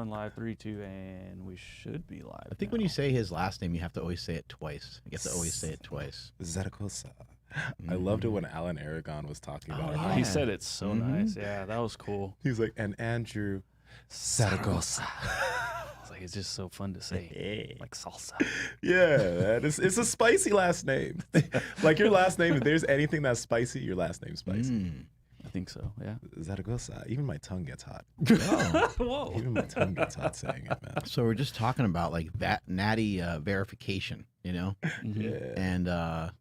going live. 3, 2, and we should be live. I think when you say his last name, you have to always say it twice. You have to always say it twice. Zaragoza. I loved it when Alan Aragon was talking about it. He said it's so nice. Yeah, that was cool. He was like, and Andrew Zaragoza. It's like, it's just so fun to say, like salsa. Yeah, man. It's a spicy last name. Like your last name, if there's anything that's spicy, your last name's spicy. I think so, yeah. Zaragoza. Even my tongue gets hot. Whoa. Even my tongue gets hot saying it, man. So we're just talking about like that Natty verification, you know? Yeah. And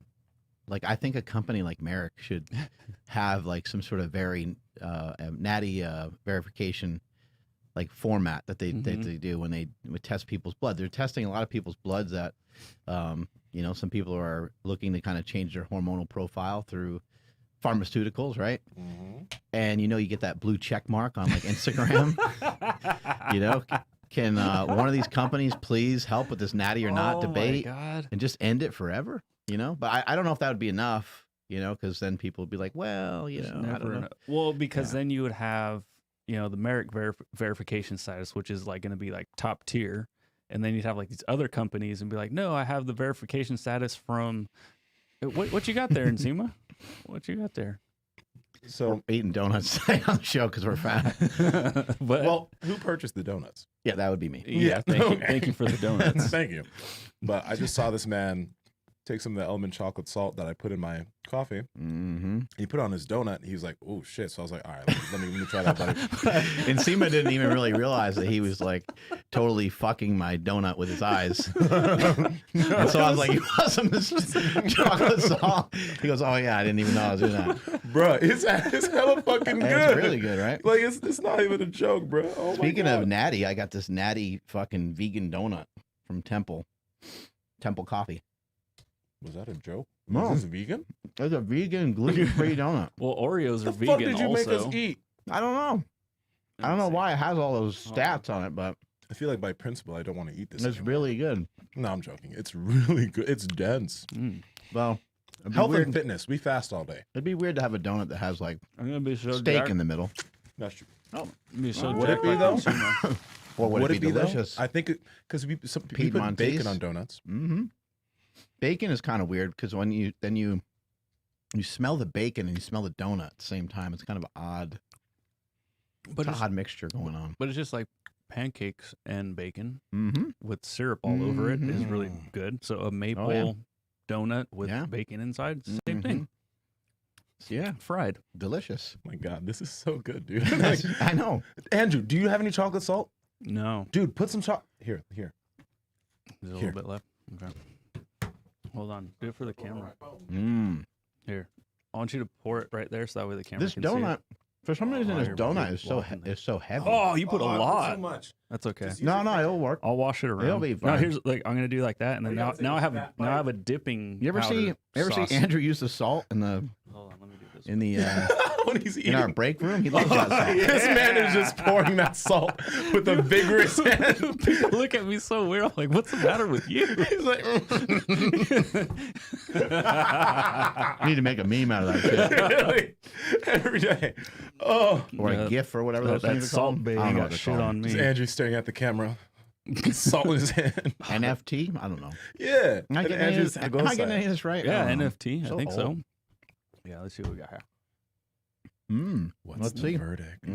like I think a company like Merrick should have like some sort of very Natty verification like format that they do when they would test people's blood. They're testing a lot of people's bloods that you know, some people are looking to kind of change their hormonal profile through pharmaceuticals, right? And you know, you get that blue check mark on like Instagram. You know, can one of these companies please help with this Natty or not debate and just end it forever? You know, but I don't know if that would be enough. You know, because then people would be like, well, you know, I don't know. Well, because then you would have, you know, the Merrick verification status, which is like going to be like top tier, and then you'd have like these other companies and be like, no, I have the verification status from. What you got there, Nsima? What you got there? So we're eating donuts on the show because we're fat. Well, who purchased the donuts? Yeah, that would be me. Yeah, thank you for the donuts. Thank you. But I just saw this man take some of the almond chocolate salt that I put in my coffee. He put it on his donut. He was like, "Oh shit!" So I was like, "All right, let me try that, buddy." And Nsima didn't even really realize that he was like totally fucking my donut with his eyes. And so I was like, "You want some of this chocolate salt?" He goes, "Oh yeah, I didn't even know I was doing that." Bro, it's hella fucking good. It's really good, right? Like it's not even a joke, bro. Oh Speaking of Natty, I got this Natty fucking vegan donut from Temple Coffee. Was that a joke? No. Is this vegan? It's a vegan gluten-free donut. Well, Oreos are The vegan fuck did you also. make us eat? I don't know. I don't know why it has all those stats on it, but I feel like by principle I don't want to eat this. it's really good. No, I'm joking. It's really good. It's dense. Well, Health and fitness. We fast all day. It'd be weird to have a donut that has like I'm gonna be so steak in the middle. That's true. Oh, be so would it be though? Or would it be delicious? I think because we put bacon on donuts. Bacon is kind of weird because when you smell the bacon and you smell the donut at the same time, it's kind of odd. But it's an odd mixture going on. But it's just like pancakes and bacon with syrup all over it is really good. So a maple donut with bacon inside, same thing. Yeah, fried, delicious. Oh my God, this is so good, dude. I know. Andrew, do you have any chocolate salt? No, dude. Put some chocolate here. There's a little bit left. Okay. Hold on. Do it for the camera. Here. I want you to pour it right there so that way the camera can see it. This donut, for some reason, this donut is so heavy. Oh, you put a lot. Too much. That's okay. No, it'll work. I'll wash it around. It'll be fine. No, here's like I'm gonna do like that, and then now I have a dipping. You ever see Andrew use the salt in the? Hold on, let me do this. In the when he's eating. In our break room, he loves that salt. This man is just pouring that salt with a vigorous hand. People look at me so weird. I'm like, what's the matter with you? He's like, you need to make a meme out of that shit. Really? Every day. Oh, or a GIF or whatever those things are called. Salt baby got shit on me. Just Andrew staring at the camera. Salt in his hand. NFT? I don't know. Yeah. Am I getting any of this right? Yeah, NFT. I think old. so. Yeah, let's see what we got here. What's the verdict?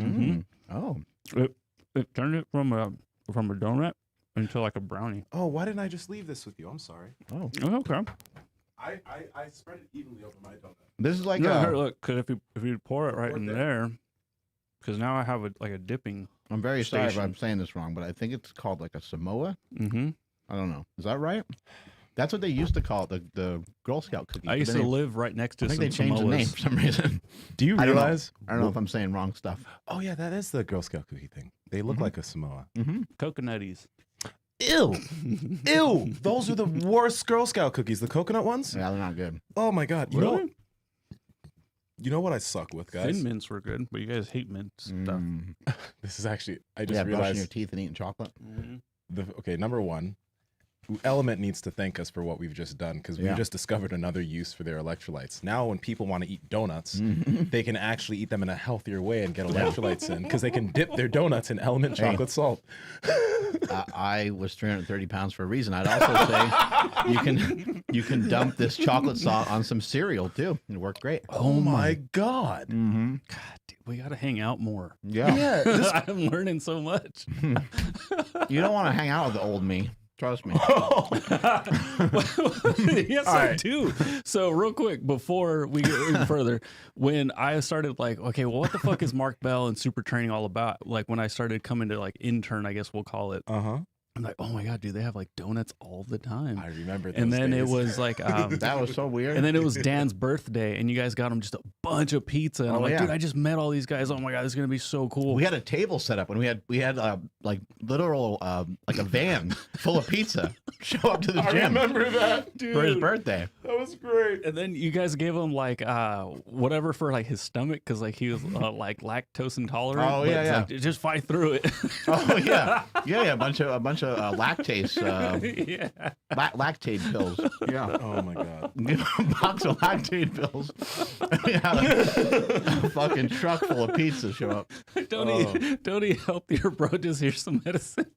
Oh, it turned it from a donut into like a brownie. Oh, why didn't I just leave this with you? I'm sorry. Oh, okay. I spread it evenly over my donut. This is like here, look, because if you pour it right in there, because now I have a dipping. I'm very sorry if I'm saying this wrong, but I think it's called like a Samoa. I don't know. Is that right? That's what they used to call it, the Girl Scout cookie. I used to live right next to I think some they changed Samoas. the name for some reason. Do you realize? I don't know if I'm saying wrong stuff. Oh yeah, that is the Girl Scout cookie thing. They look like a Samoa. Coconutties. Ew. Ew. Those are the worst Girl Scout cookies. The coconut ones? Yeah, they're not good. Oh my God. Really? You know what I suck with, guys? Thin mints were good, but you guys hate mint stuff. This is actually, I just brushing realized. your teeth and eating chocolate. Okay, number one, Element needs to thank us for what we've just done, because we Yeah. just discovered another use for their electrolytes. Now when people want to eat donuts, they can actually eat them in a healthier way and get electrolytes in, because they can dip their donuts in Element chocolate salt. I was 330 pounds for a reason. I'd also say you can dump this chocolate salt on some cereal too. It worked great. Oh my God. Mm-hmm. God, dude, we got to hang out more. Yeah. I'm learning so much. You don't want to hang out with the old me. Trust me. Yes, I do. So real quick, before we get even further, when I started like, okay, well, what the fuck is Mark Bell and super training all about? Like when I started coming to like intern, I guess we'll call it. I'm like, oh my God, dude, they have like donuts all the time. I remember those And then days. it was like, That was so weird. and then it was Dan's birthday, and you guys got him just a bunch of pizza. And I'm like, yeah. dude, I just met all these guys. Oh my God, this is gonna be so cool. We had a table set up, and we had like literal like a van full of pizza show up to the I gym remember that, dude. for his birthday. That was great. And then you guys gave him like whatever for like his stomach, because like he was like lactose intolerant. Oh, but yeah, it's yeah. like, just fight through it. Oh yeah, a bunch of lactase Yeah. lactate pills. Yeah. Oh my God. Give him a box of lactate pills. Yeah, a fucking truck full of pizza show up. Don't he help your bro? Just here's some medicine.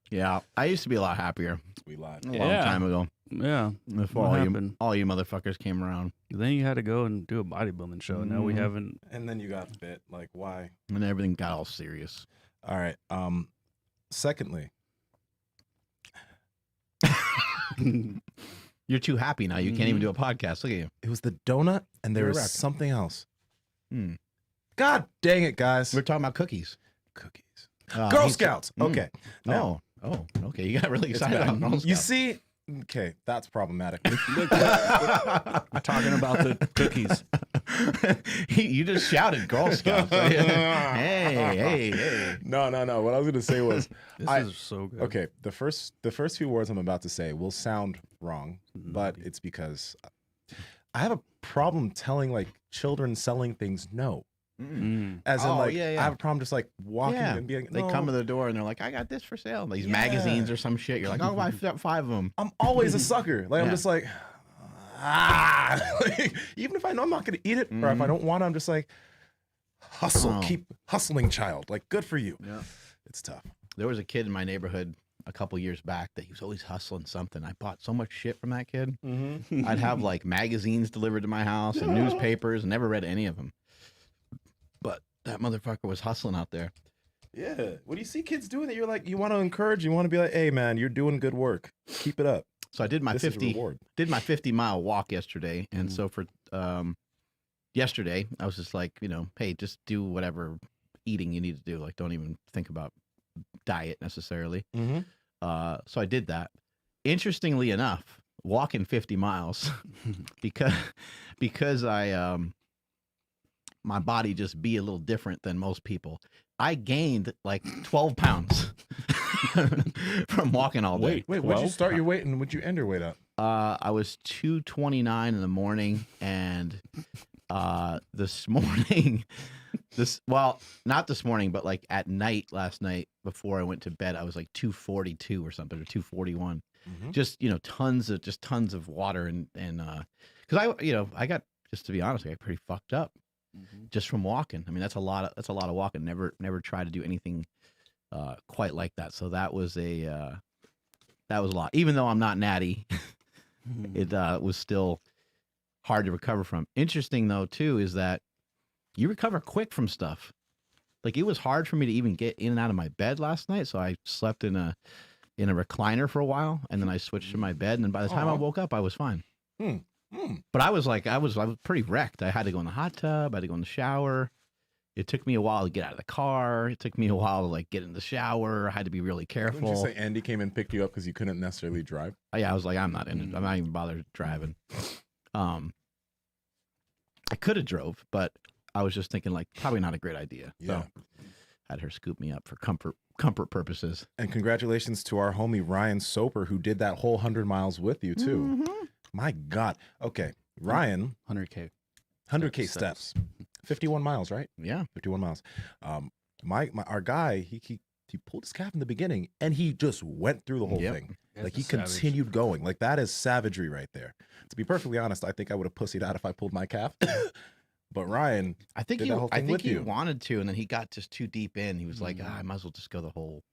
Yeah, I used to be a lot happier We lied. a long Yeah. time ago Yeah. before What all happened? you motherfuckers came around, Then you had to go and do a bodybuilding show. Now we Mhm. haven't. And then you got bit. Like, why? and everything got all serious. All right. Secondly, You're too happy now. You can't even do a podcast. Look at you. it was the donut, and there You're was correct. something else. Hmm. God dang it, guys. We're talking about cookies. Cookies. Uh, Girl he's- Scouts. Mm. Okay. Now, Oh, okay. You got really it's excited bad. about Girl You Scouts. see, okay, that's problematic. We're talking about the cookies. You just shouted Girl Scouts. hey. No. What I was gonna say was, This I- is so good. okay, the first few words I'm about to say will sound wrong, but it's because I have a problem telling like children selling things no. Mm. As in, Oh, like, yeah. I have a problem just like walking Yeah. and being. They no, come to the door and they're like, I got this for sale. These Yeah. magazines or some shit. You're like, I'll buy 5 of them. I'm always a sucker. Like I'm Yeah. just like, like, even if I know I'm not gonna eat it, or if I Mhm. don't want to, I'm just like, hustle, Oh. keep hustling, child. Like, good for you. Yeah. It's tough. There was a kid in my neighborhood a couple years back that he was always hustling something. I bought so much shit from that kid. Mm-hmm. I'd have like magazines delivered to my house and newspapers, and never read any of them. But that motherfucker was hustling out there. Yeah. When you see kids doing it, you're like, you want to encourage. You want to be like, hey, man, you're doing good work. Keep it up. So I did my This is a 50 reward. did my 50-mile walk yesterday, and Mhm. so for yesterday I was just like, hey, just do whatever eating you need to do. Like, don't even think about diet necessarily. Mm-hmm. So I did that. Interestingly enough, walking 50 miles because I my body just be a little different than most people. I gained like 12 pounds from walking all day. Wait, what'd you start your weight and what'd you end your weight at? I was 229 in the morning, and this morning, not this morning, but like at night last night before I went to bed, I was like 242 or something, or 241. Mm-hmm. Just tons of water and because I got, just to be honest, I got pretty fucked up just from walking. I mean, that's a lot of walking. Never tried to do anything quite like that. So that was a lot. Even though I'm not Natty, it was still hard to recover from. Interesting though too is that you recover quick from stuff. Like, it was hard for me to even get in and out of my bed last night, so I slept in a recliner for a while, and then I switched to my bed, and then by the time I Aw. woke up, I was fine. Hmm. But I was pretty wrecked. I had to go in the hot tub. I had to go in the shower. It took me a while to get out of the car. It took me a while to like get in the shower. I had to be really Didn't you careful. say Andy came and picked you up because you couldn't necessarily drive? Yeah, I was like, I'm not in it. I'm not even bothered driving. I could have drove, but I was just thinking like probably not a great idea. Yeah. So had her scoop me up for comfort purposes. And congratulations to our homie Ryan Soper, who did that whole 100 miles with you too. Mhm. My God. Okay, Ryan, 100K. 100K steps, 51 miles, right? Yeah. 51 miles. Our guy, he He pulled his calf in the beginning, and he just went through the whole thing. That's Like he savage. continued going. Like that is savagery right there. To be perfectly honest, I think I would have pussied out if I pulled my calf. But Ryan, I think did that whole I thing think with he you. wanted to, and then he got just too deep in. He was like, I might as well just go the whole.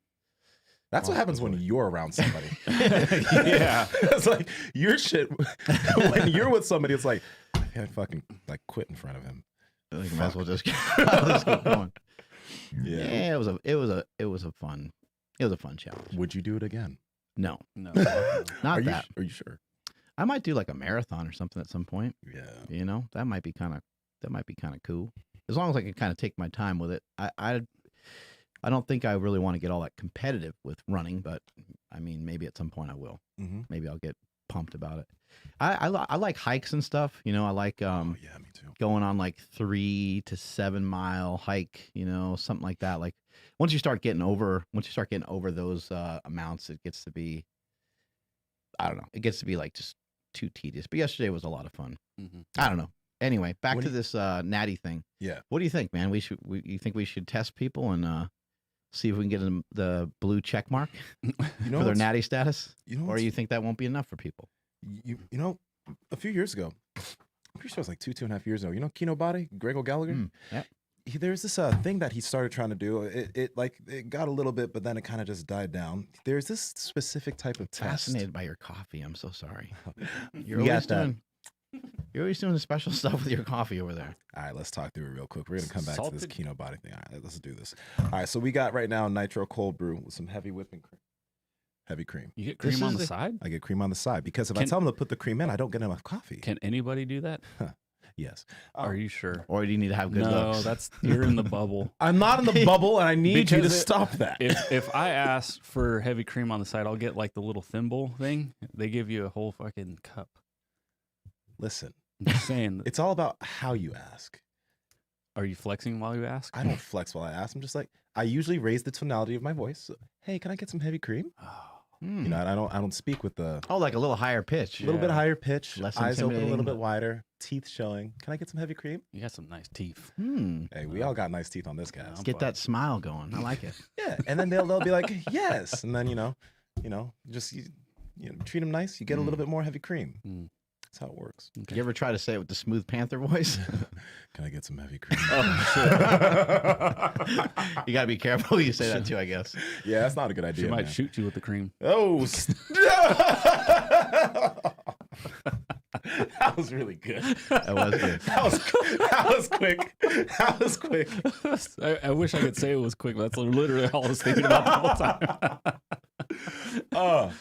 That's what happens when before. you're around somebody. Yeah. It's like your shit. When you're with somebody, it's like I fucking like quit in front of him. Like, might as well just let's keep going. Yeah. It was a fun challenge. Would you do it again? No, No. not that. Are you sure? I might do like a marathon or something at some point. Yeah. You know, that might be kind of cool. As long as I can kind of take my time with it. I don't think I really want to get all that competitive with running, but I mean, maybe at some point I will. Mm-hmm. Maybe I'll get pumped about it. I like hikes and stuff. You know, I like Oh yeah, me too. going on like 3 to 7 mile hike. You know, something like that. Like once you start getting over those amounts, it gets to be, I don't know. It gets to be like just too tedious. But yesterday was a lot of fun. Mhm. I don't know. Anyway, back What to do this Natty thing. Yeah. What do you think, man? You think we should test people and see if we can get them the blue check mark You know for their what's- Natty status? You know Or what's- you think that won't be enough for people? you know, a few years ago, I'm pretty sure it was like 2.5 years ago. You know, Kino Body, Grego Gallagher. Yeah. There's this thing that he started trying to do. It got a little bit, but then it kind of just died down. There's this specific type of test. Fascinated by your coffee. I'm so sorry. You You're always got that. doing the special stuff with your coffee over there. All right, let's talk through it real quick. We're gonna come back to this Salted? Kino Body thing. All right, let's do this. All right, so we got right now nitro cold brew with some heavy whipping cream. Heavy cream. You get This cream on is the the- side? I get cream on the side because if I Can- tell them to put the cream in, I don't get enough coffee. Can anybody do that? Yes. Are you sure? Or do you need to have good No, looks? you're in the bubble. I'm not in the bubble, and I need you to Because it- stop that. If I ask for heavy cream on the side, I'll get like the little thimble thing. They give you a whole fucking cup. Listen, I'm just saying. it's all about how you ask. Are you flexing while you ask? I don't flex while I ask. I'm just like, I usually raise the tonality of my voice. So, hey, can I get some heavy cream? Oh, Hmm. You know, I don't speak with the Oh, like a little higher pitch. a little bit Yeah. higher pitch, Less eyes open a little intimidating. bit wider, teeth showing. Can I get some heavy cream? you got some nice teeth. Hey, we all got nice teeth on this cast. Get that smile going. I like it. Yeah, and then they'll be like, yes, and then you know, just treat them nice. You get a little bit more heavy cream. Mm. That's how it works. Okay. You ever try to say it with the Smooth Panther voice? Can I get some heavy cream? You got to be careful who you say that to, I guess. Yeah, that's not a good She idea. might man. shoot you with the cream. Oh, that was really good. That was good. That was quick. That was quick. I wish I could say it was quick, but that's literally all I was thinking about the whole time.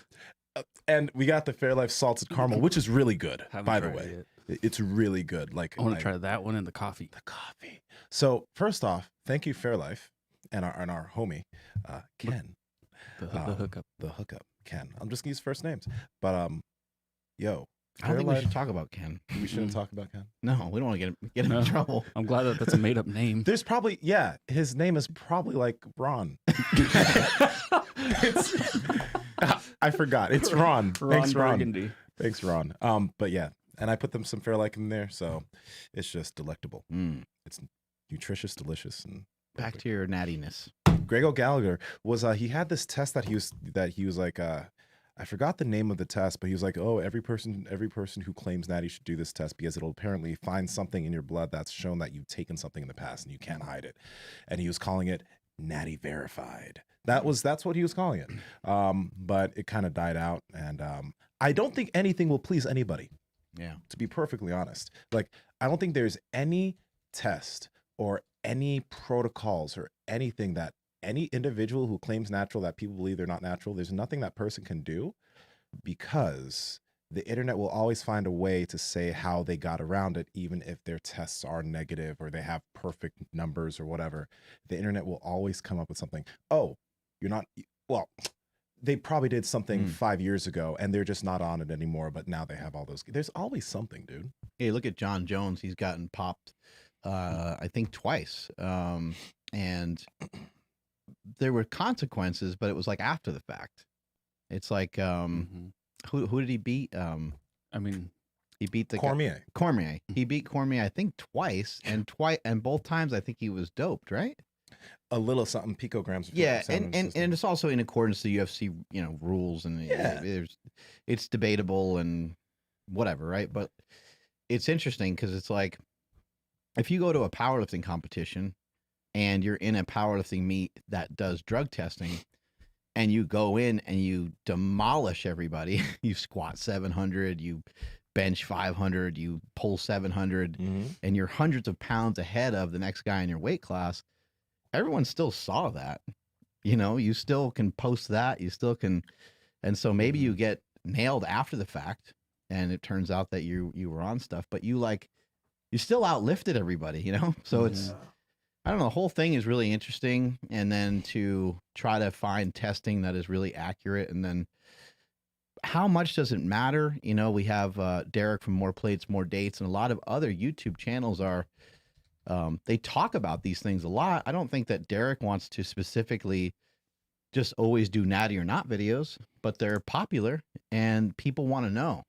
And we got the Fairlife salted caramel, which is really good. Haven't By the tried way, it it's really good. Like I want to try that one and the coffee. the coffee. So first off, thank you Fairlife and our homie Ken, The hookup. the hookup Ken. I'm just gonna use first names, but yo, I don't think we Fairlife- should talk about Ken. we shouldn't talk about Ken. No, we don't want to get him No. in trouble. I'm glad that that's a made up name. There's probably his name is probably like Ron. I forgot. It's Ron. Thanks, Ron. Burgundy. Thanks, Ron. But yeah, and I put them some Fairlife in there, so it's just delectable. Mm. It's nutritious, delicious, and Back to your nattiness. Grego Gallagher was he had this test that he was like I forgot the name of the test, but he was like, oh, every person who claims natty should do this test because it'll apparently find something in your blood that's shown that you've taken something in the past and you can't hide it. And he was calling it natty verified. That's what he was calling it. But it kind of died out, and I don't think anything will please anybody. Yeah. To be perfectly honest, like I don't think there's any test or any protocols or anything that any individual who claims natural that people believe they're not natural, there's nothing that person can do, because the internet will always find a way to say how they got around it, even if their tests are negative or they have perfect numbers or whatever. The internet will always come up with something. Oh, you're not, well, they probably did something 5 years ago and they're just not on it anymore, but now they have all those. There's always something, dude. Hey, look at John Jones. He's gotten popped, I think twice. And there were consequences, but it was like after the fact. It's like, Mhm. who did he beat? I mean, He beat the Cormier. Cormier. He beat Cormier, I think, twice, and both times I think he was doped, right? a little something picograms. Yeah, and it's also in accordance to UFC, rules, and it's debatable and whatever, right? But it's interesting because it's like if you go to a powerlifting competition and you're in a powerlifting meet that does drug testing, and you go in and you demolish everybody, you squat 700, you bench 500, you pull 700, and you're hundreds of pounds ahead of the next guy in your weight class. Everyone still saw that, you still can post that, you still can. And so maybe you get nailed after the fact and it turns out that you were on stuff, but you still outlifted everybody, So it's, I don't know, the whole thing is really interesting. And then to try to find testing that is really accurate. And then how much does it matter? We have Derek from More Plates, More Dates, and a lot of other YouTube channels are, they talk about these things a lot. I don't think that Derek wants to specifically just always do natty or not videos, but they're popular and people want to know.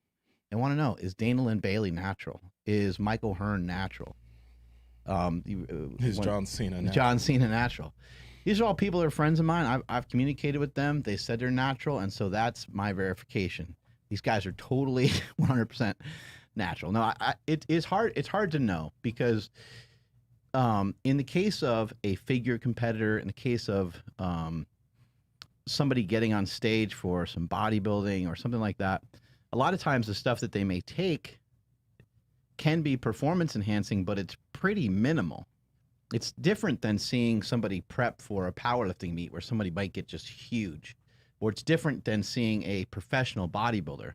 They want to know, is Dana Lynn Bailey natural? Is Michael Hearn natural? Is John Cena natural? John Cena natural? These are all people that are friends of mine. I've communicated with them. They said they're natural, and so that's my verification. These guys are totally 100% natural. No, it's hard. It's hard to know because in the case of a figure competitor, in the case of somebody getting on stage for some bodybuilding or something like that, a lot of times the stuff that they may take can be performance enhancing, but it's pretty minimal. It's different than seeing somebody prep for a powerlifting meet where somebody might get just huge, or it's different than seeing a professional bodybuilder.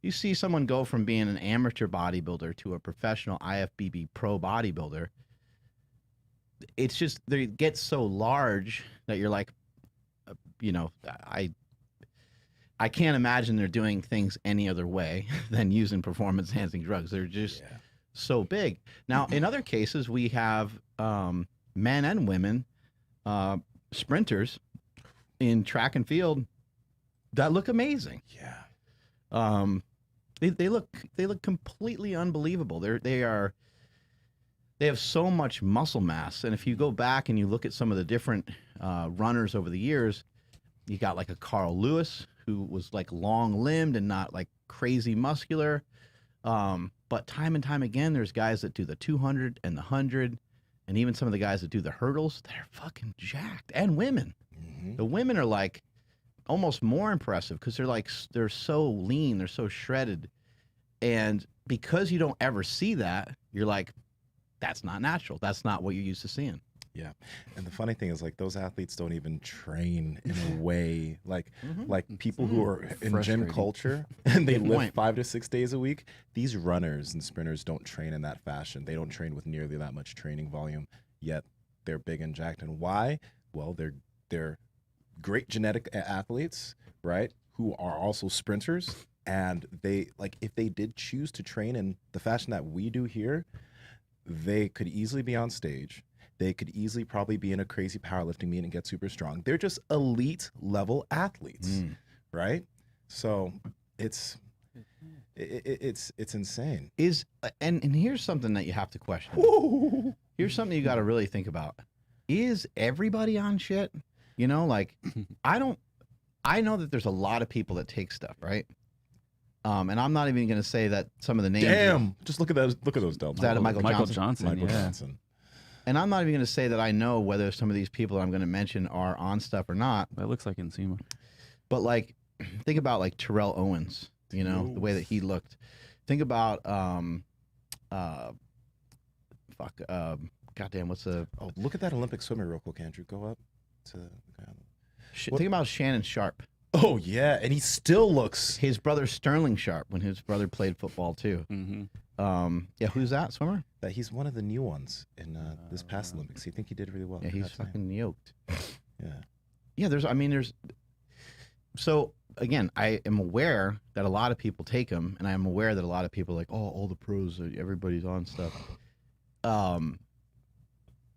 You see someone go from being an amateur bodybuilder to a professional IFBB pro bodybuilder. It's just, they get so large that you're like, I can't imagine they're doing things any other way than using performance enhancing drugs. They're just so big. Now, in other cases, we have men and women sprinters in track and field that look amazing. Yeah. They look completely unbelievable. They have so much muscle mass, and if you go back and you look at some of the different runners over the years, you got like a Carl Lewis who was like long-limbed and not like crazy muscular. But time and time again, there's guys that do the 200 and the 100, and even some of the guys that do the hurdles, they're fucking jacked. And women. The women are like almost more impressive because they're so lean, they're so shredded. And because you don't ever see that, you're like, that's not natural. That's not what you're used to seeing. Yeah. And the funny thing is, like, those athletes don't even train in a way like people who are in gym culture and they lift 5 to 6 days a week. These runners and sprinters don't train in that fashion. They don't train with nearly that much training volume, yet they're big and jacked. And why? Well, they're great genetic athletes, right? Who are also sprinters. And they, like, if they did choose to train in the fashion that we do here, they could easily be on stage. They could easily probably be in a crazy powerlifting meet and get super strong. They're just elite level athletes, right? So it's insane. And here's something that you have to question. Here's something you got to really think about. Is everybody on shit? Like I know that there's a lot of people that take stuff, right? And I'm not even going to say that some of the names. Damn! Just look at those. Look at those delts. That Michael Johnson. Michael Johnson. And I'm not even going to say that I know whether some of these people I'm going to mention are on stuff or not. That looks like Nsima. But like, think about like Terrell Owens. The way that he looked. Think about goddamn, what's the? Oh, look at that Olympic swimmer real quick, Andrew. Go up to. Think about Shannon Sharp. Oh yeah, and he still looks. His brother Sterling Sharp, when his brother played football too. Yeah, who's that swimmer? That he's one of the new ones in this past Olympics. I think he did really well. Yeah, he's fucking yoked. Yeah. There's. So again, I am aware that a lot of people take them, and I am aware that a lot of people are like, oh, all the pros, everybody's on stuff.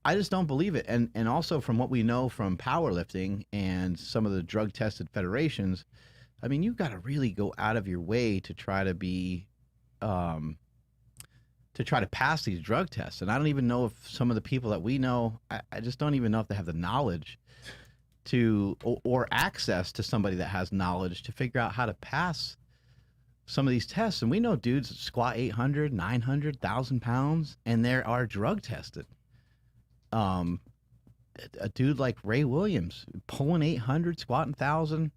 I just don't believe it. And also from what we know from powerlifting and some of the drug tested federations, I mean, you've got to really go out of your way to try to be to try to pass these drug tests. And I don't even know if some of the people that we know, I just don't even know if they have the knowledge to, or access to somebody that has knowledge to figure out how to pass some of these tests. And we know dudes that squat 800, 900, 1,000 pounds, and they are drug tested. A dude like Ray Williams, pulling 800, squatting 1,000.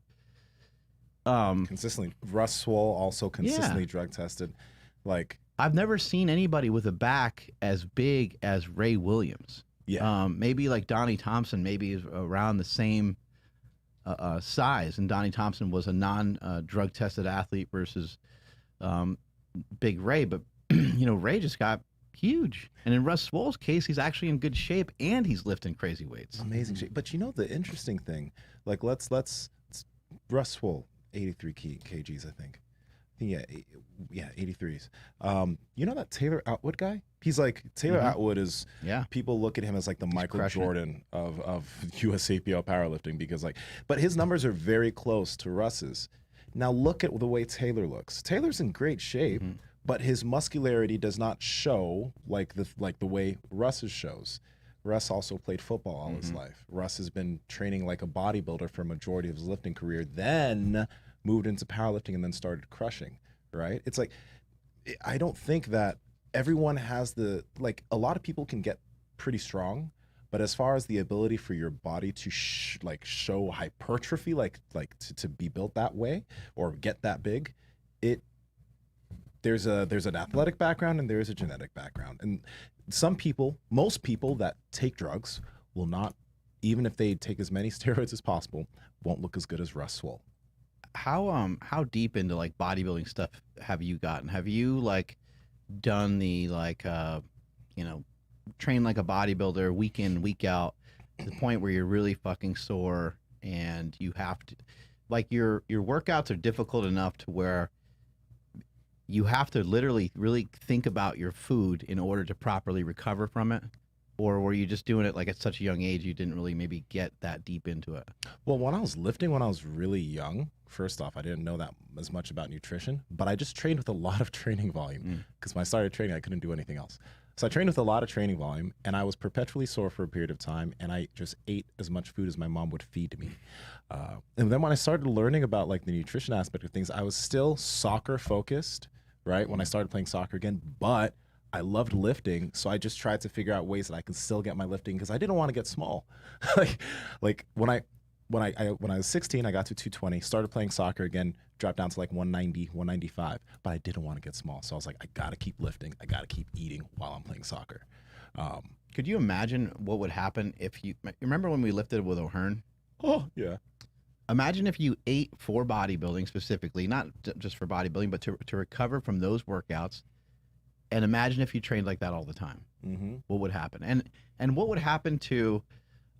Consistently. Russ Swole also consistently drug tested. Like, I've never seen anybody with a back as big as Ray Williams. yeah. Maybe like Donnie Thompson, maybe is around the same size. And Donnie Thompson was a non-drug tested athlete versus Big Ray. But, you know, Ray just got huge. And in Russ Swole's case, he's actually in good shape and he's lifting crazy weights. Amazing shape. But you know the interesting thing, like let's Russ Swole, 83 kgs, I think. Yeah, 83s. You know that Taylor Atwood guy? He's like, Taylor Atwood is, people look at him as like the Michael Jordan of USAPL powerlifting, because like, but his numbers are very close to Russ's. Now look at the way Taylor looks. Taylor's in great shape, but his muscularity does not show like the way Russ's shows. Russ also played football all his life. Russ has been training like a bodybuilder for a majority of his lifting career, then moved into powerlifting and then started crushing, right? It's like, I don't think that everyone has the, like, a lot of people can get pretty strong, but as far as the ability for your body to show hypertrophy, to be built that way or get that big, there's an athletic background and there's a genetic background. And some people, most people that take drugs will not, even if they take as many steroids as possible, won't look as good as Russ Swole. How deep into like bodybuilding stuff have you gotten? Have you like done the like you know, train like a bodybuilder week in, week out to the point where you're really fucking sore and you have to, like, your workouts are difficult enough to where you have to literally really think about your food in order to properly recover from it? Or were you just doing it like at such a young age you didn't really maybe get that deep into it? Well, when I was lifting when I was really young, first off, I didn't know that as much about nutrition, but I just trained with a lot of training volume because when I started training, I couldn't do anything else. So I trained with a lot of training volume, and I was perpetually sore for a period of time, and I just ate as much food as my mom would feed me. And then when I started learning about like the nutrition aspect of things, I was still soccer focused, right? When I started playing soccer again, but I loved lifting, so I just tried to figure out ways that I could still get my lifting because I didn't want to get small. like when I was 16, I got to 220, started playing soccer again, dropped down to like 190, 195, but I didn't want to get small. So I was like, I got to keep lifting. I got to keep eating while I'm playing soccer. Could you imagine what would happen if you remember when we lifted with O'Hearn? Oh, yeah. Imagine if you ate for bodybuilding specifically, not just for bodybuilding, but to recover from those workouts. And imagine if you trained like that all the time. What would happen? And what would happen to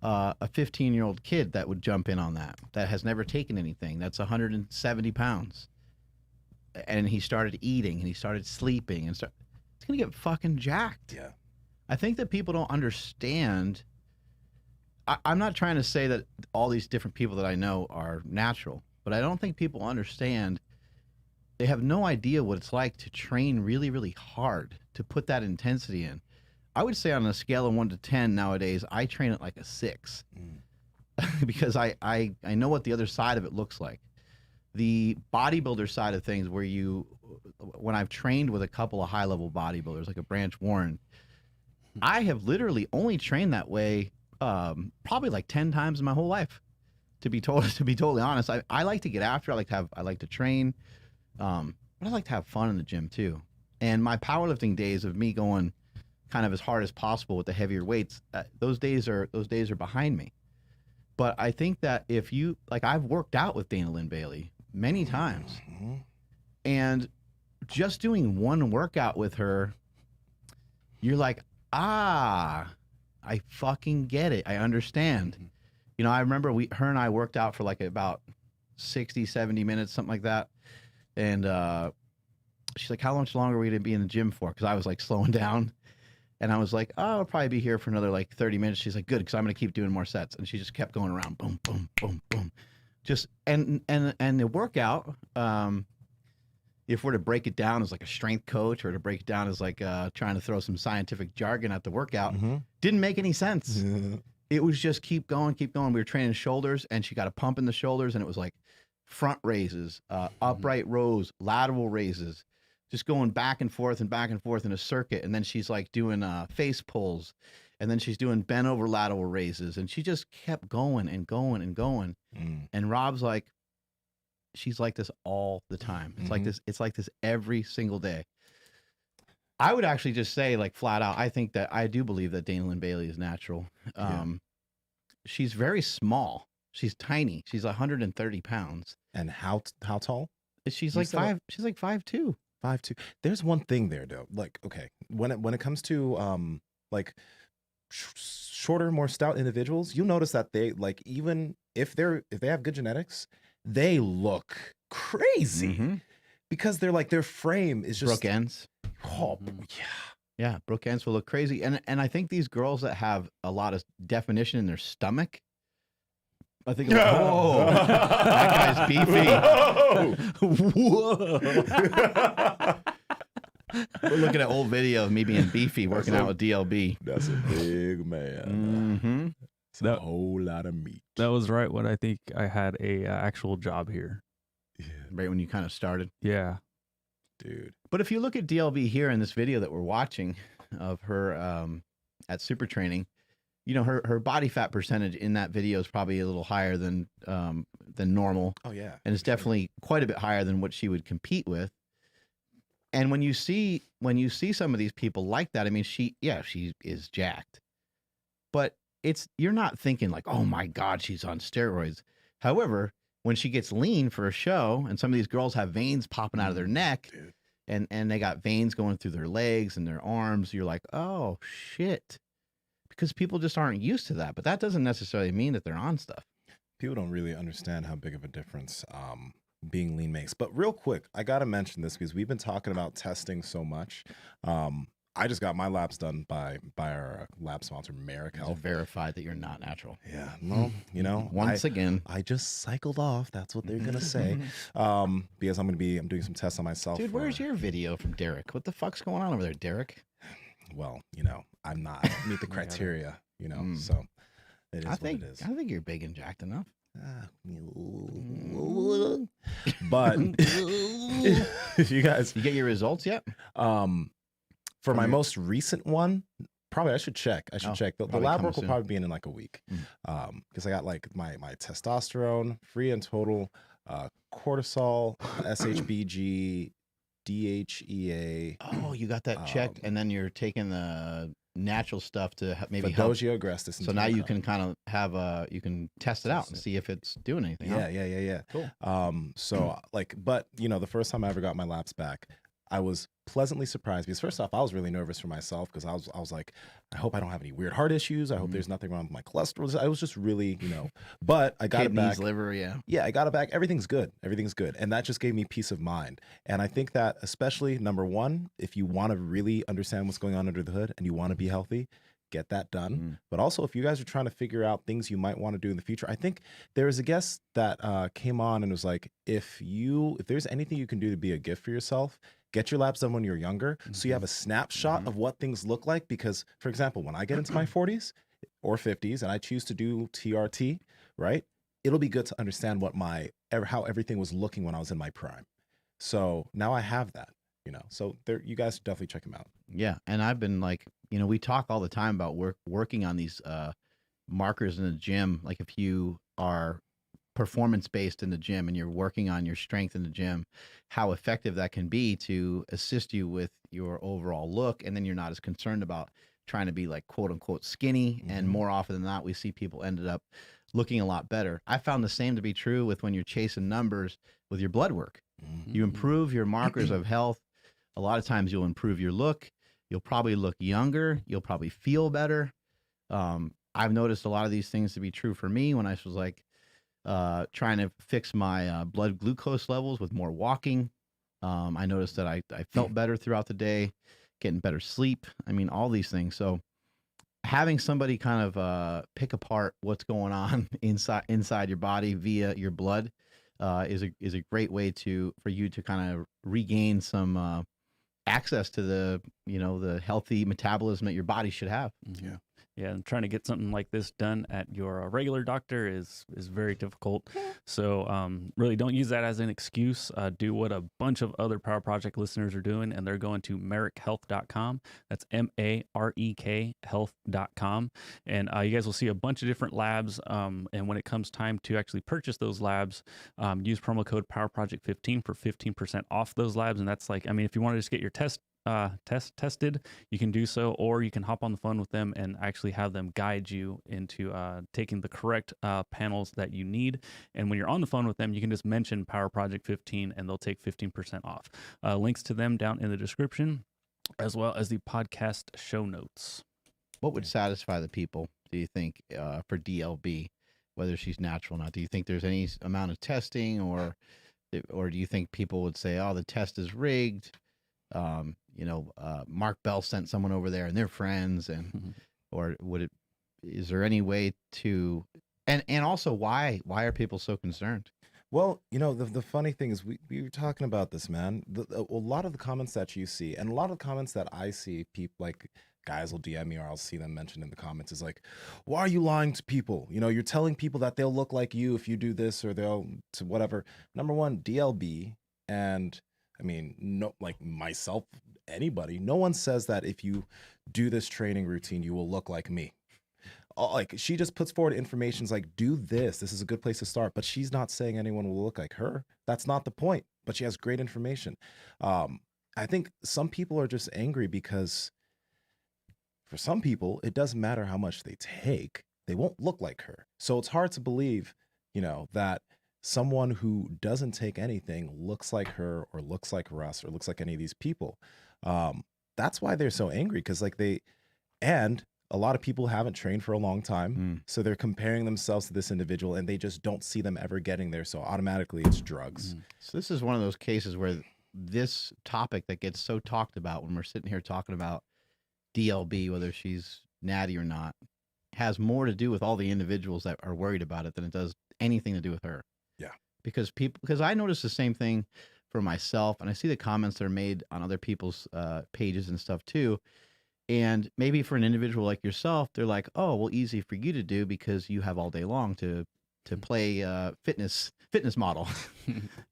a 15-year-old kid that would jump in on that has never taken anything, that's 170 pounds, and he started eating and he started sleeping and it's gonna get fucking jacked. Yeah. I think that people don't understand. I'm not trying to say that all these different people that I know are natural, but I don't think people understand. They have no idea what it's like to train really, really hard, to put that intensity in. I would say on a scale of 1 to 10 nowadays, I train at like a 6 because I know what the other side of it looks like. The bodybuilder side of things, where when I've trained with a couple of high-level bodybuilders, like a Branch Warren, I have literally only trained that way probably like 10 times in my whole life. To be totally honest, I like to get after. I like to train. But I like to have fun in the gym too. And my powerlifting days of me going kind of as hard as possible with the heavier weights, those days are behind me. But I think that if you, like, I've worked out with Dana Linn Bailey many times, and just doing one workout with her, you're like, I fucking get it. I understand. You know, I remember her and I worked out for like about 60, 70 minutes, something like that. And she's like, how much longer are we going to be in the gym for? Because I was like slowing down. And I was like, oh, I'll probably be here for another like 30 minutes. She's like, good, because I'm going to keep doing more sets. And she just kept going around, boom, boom, boom, boom. Just, and the workout, if we're to break it down as like a strength coach, or to break it down as like trying to throw some scientific jargon at the workout, didn't make any sense. It was just keep going, keep going. We were training shoulders, and she got a pump in the shoulders, and it was like front raises, upright rows, lateral raises, just going back and forth in a circuit. And then she's like doing face pulls, and then she's doing bent over lateral raises, and she just kept going and going and going. And Rob's like, she's like this all the time. It's like this. It's like this every single day. I would actually just say, like, flat out, I do believe that Dana Lynn Bailey is natural. She's very small. She's tiny. She's 130 pounds. And how tall? She's like she's like 5'2". 5'2". There's one thing there though. Like, okay, when it comes to like shorter, more stout individuals, you'll notice that they, like, even if they have good genetics, they look crazy because they're like, their frame is just Brooke Ends. Oh, yeah. Brooke Ends will look crazy, and I think these girls that have a lot of definition in their stomach, I think, whoa, that guy's beefy. Whoa. We're looking at old video of me being beefy, working out with DLB. That's a big man. It's a whole lot of meat. That was right when I think I had a actual job here. Yeah. Right when you kind of started. Yeah. Dude. But if you look at DLB here in this video that we're watching of her at Super Training, you know, her body fat percentage in that video is probably a little higher than normal. Oh yeah. And it's definitely quite a bit higher than what she would compete with. And when you see some of these people like that, I mean, she is jacked. But you're not thinking like, oh my God, she's on steroids. However, when she gets lean for a show, and some of these girls have veins popping out of their neck, and they got veins going through their legs and their arms, you're like, oh shit. Because people just aren't used to that. But that doesn't necessarily mean that they're on stuff. People don't really understand how big of a difference being lean makes. But real quick, I got to mention this because we've been talking about testing so much. I just got my labs done by our lab sponsor, Merrick Health. Verified that you're not natural. Yeah, well, you know, once again, I just cycled off. That's what they're gonna say. Because I'm doing some tests on myself. Dude, where's your video from Derek? What the fuck's going on over there, Derek? Well, you know, I'm not meet the criteria. You know, so it is what it is. I think you're big and jacked enough. But you guys, you get your results yet? For my most recent one, probably I should check. The lab work will probably be in like a week. Because I got like my testosterone, free and total, cortisol, SHBG, DHEA. Oh, you got that checked, and then you're taking the natural stuff to maybe help. So now you can kind of have you can test it out and see if it's doing anything. Yeah. Cool. So like, but you know, the first time I ever got my labs back, I was pleasantly surprised because first off, I was really nervous for myself because I was like, I hope I don't have any weird heart issues. I hope there's nothing wrong with my cholesterol. I was just really, you know, but I got it back. Liver, yeah, I got it back. Everything's good. And that just gave me peace of mind. And I think that especially number one, if you want to really understand what's going on under the hood and you want to be healthy, get that done. But also, if you guys are trying to figure out things you might want to do in the future, I think there was a guest that came on and was like, if there's anything you can do to be a gift for yourself, get your labs done when you're younger, so you have a snapshot of what things look like. Because, for example, when I get into my 40s or 50s and I choose to do TRT, right, it'll be good to understand how everything was looking when I was in my prime. So now I have that, you know. So you guys should definitely check them out. Yeah, and I've been like, you know, we talk all the time about working on these markers in the gym. Like if you are performance-based in the gym and you're working on your strength in the gym, how effective that can be to assist you with your overall look. And then you're not as concerned about trying to be like quote unquote skinny. And more often than not, we see people ended up looking a lot better. I found the same to be true with when you're chasing numbers with your blood work. You improve your markers of health. A lot of times you'll improve your look. You'll probably look younger. You'll probably feel better. I've noticed a lot of these things to be true for me when I was like, trying to fix my blood glucose levels with more walking. I noticed that I felt better throughout the day, getting better sleep. I mean, all these things. So having somebody kind of pick apart what's going on inside your body via your blood is a great way for you to kind of regain some access to the healthy metabolism that your body should have. Yeah. Yeah, and trying to get something like this done at your regular doctor is very difficult. So really don't use that as an excuse. Do what a bunch of other Power Project listeners are doing, and they're going to MarekHealth.com. That's MAREK health.com. And you guys will see a bunch of different labs. And when it comes time to actually purchase those labs, use promo code PowerProject15 for 15% off those labs. And that's like, I mean, if you want to just get your tested, you can do so, or you can hop on the phone with them and actually have them guide you into taking the correct panels that you need. And when you're on the phone with them, you can just mention Power Project 15 and they'll take 15% off. Links to them down in the description, as well as the podcast show notes. What would satisfy the people, do you think, for DLB, whether she's natural or not? Do you think there's any amount of testing, or do you think people would say, oh, the test is rigged? Mark Bell sent someone over there and they're friends, and or is there any way to, and also why are people so concerned? Well, the funny thing is we were talking about this, man. A lot of the comments that you see, and a lot of the comments that I see, people like guys will DM me, or I'll see them mentioned in the comments, is like, why are you lying to people? You're telling people that they'll look like you if you do this, or they'll to whatever. Number one, DLB, and I mean, no, like myself, anybody, no one says that if you do this training routine, you will look like me. Like, she just puts forward information's like, do this. This is a good place to start. But she's not saying anyone will look like her. That's not the point. But she has great information. I think some people are just angry because for some people, it doesn't matter how much they take. They won't look like her. So it's hard to believe, that someone who doesn't take anything looks like her, or looks like Russ, or looks like any of these people. That's why they're so angry, because and a lot of people haven't trained for a long time, so they're comparing themselves to this individual, and they just don't see them ever getting there, so automatically it's drugs. So this is one of those cases where this topic that gets so talked about when we're sitting here talking about DLB, whether she's natty or not, has more to do with all the individuals that are worried about it than it does anything to do with her. Yeah. Because I notice the same thing for myself, and I see the comments that are made on other people's pages and stuff too. And maybe for an individual like yourself, they're like, oh, well, easy for you to do because you have all day long to play fitness model.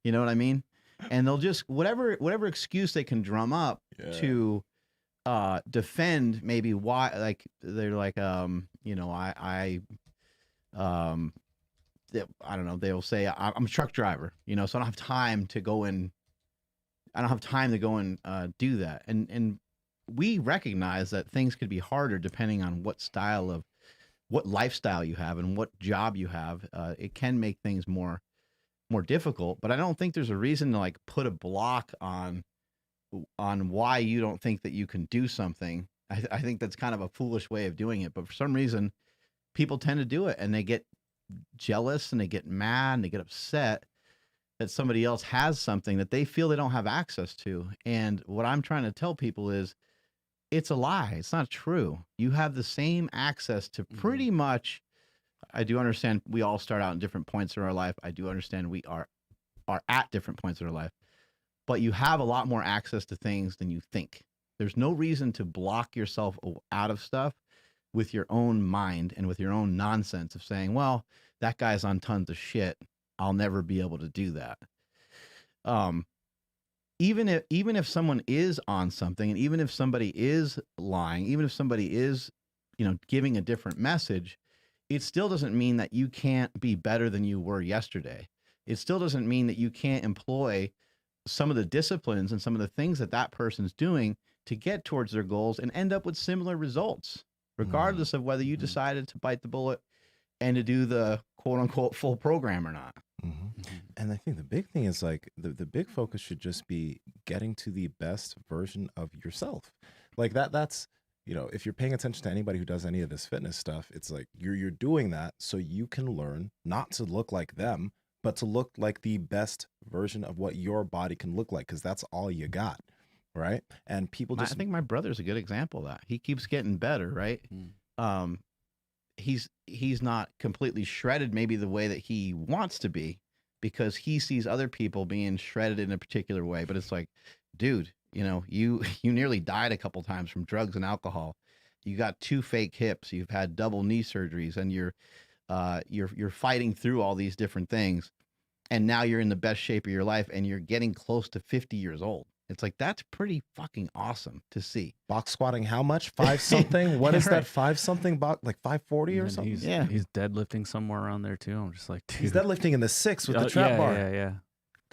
You know what I mean? And they'll just whatever excuse they can drum up to defend maybe why, like they're like I don't know, they'll say I'm a truck driver, so I don't have time to go and do that. And we recognize that things could be harder depending on what lifestyle you have and what job you have. It can make things more difficult, but I don't think there's a reason to like put a block on why you don't think that you can do something. I think that's kind of a foolish way of doing it, but for some reason people tend to do it, and they get jealous and they get mad and they get upset that somebody else has something that they feel they don't have access to. And what I'm trying to tell people is it's a lie. It's not true. You have the same access to pretty much. I do understand we all start out in different points in our life. I do understand we are at different points in our life, but you have a lot more access to things than you think. There's no reason to block yourself out of stuff with your own mind and with your own nonsense of saying, well, that guy's on tons of shit, I'll never be able to do that. Even if someone is on something, and even if somebody is lying, even if somebody is, giving a different message, it still doesn't mean that you can't be better than you were yesterday. It still doesn't mean that you can't employ some of the disciplines and some of the things that person's doing to get towards their goals and end up with similar results, regardless of whether you decided to bite the bullet and to do the quote unquote full program or not. And I think the big thing is like the big focus should just be getting to the best version of yourself. Like that's, if you're paying attention to anybody who does any of this fitness stuff, it's like you're doing that so you can learn not to look like them, but to look like the best version of what your body can look like, because that's all you got. Right. And people just, I think my brother's a good example of that. He keeps getting better, right? He's not completely shredded maybe the way that he wants to be, because he sees other people being shredded in a particular way. But it's like, dude, you know, you nearly died a couple times from drugs and alcohol. You got 2 fake hips. You've had double knee surgeries, and you're fighting through all these different things. And now you're in the best shape of your life, and you're getting close to 50 years old. It's like, that's pretty fucking awesome to see. Box squatting how much? 5 something? What is that 5 something box? Like 540 or something? He's deadlifting somewhere around there too. I'm just like, dude. He's deadlifting in the 6 with the trap bar. Yeah.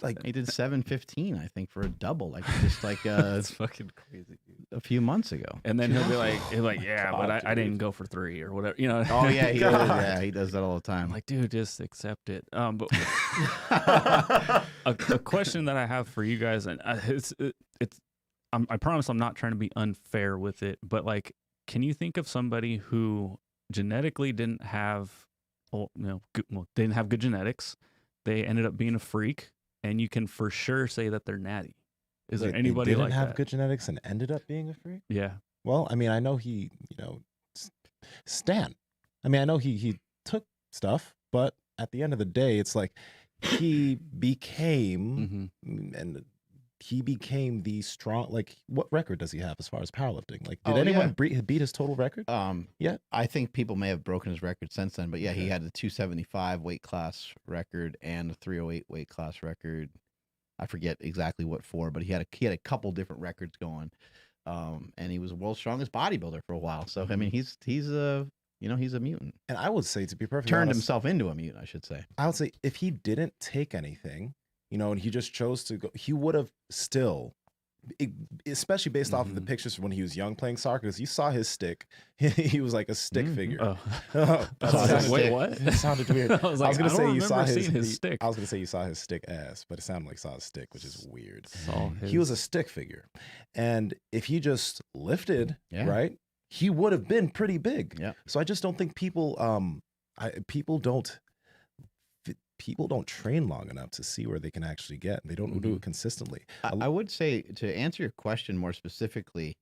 Like, he did 715, I think, for a double. Like, just like It's fucking crazy, dude. a few months ago. And then he'll be like, yeah, God, but I didn't go for 3 or whatever, you know. Oh yeah, he does. God. Yeah, he does that all the time. I'm like, dude, just accept it. But a question that I have for you guys, and I promise I'm not trying to be unfair with it, but like, can you think of somebody who genetically didn't have, didn't have good genetics? They ended up being a freak, and you can for sure say that they're natty. Is there anybody didn't like have that? good genetics and ended up being a freak? Yeah. Well, I mean, I know he, Stan. I mean, I know he took stuff, but at the end of the day, it's like he became and he became the strong. Like, what record does he have as far as powerlifting? Like, did anyone beat his total record? Yeah, I think people may have broken his record since then, but yeah, he had the 275 weight class record and the 308 weight class record. I forget exactly what for, but he had a couple different records going, and he was the world's strongest bodybuilder for a while. So I mean, he's a mutant. And I would say, to be perfectly turned honest, himself into a mutant, I should say. I would say if he didn't take anything, and he just chose to go, he would have still, especially based off of the pictures from when he was young playing soccer, because you saw his stick. He was like a stick figure. Wait, what? It sounded weird. I was gonna say you saw his stick. I was gonna say you saw his stick ass, but it sounded like you saw his stick, which is weird. His... He was a stick figure, and if he just lifted, right, he would have been pretty big. Yeah. So I just don't think people don't train long enough to see where they can actually get. They don't do it consistently. I would say, to answer your question more specifically,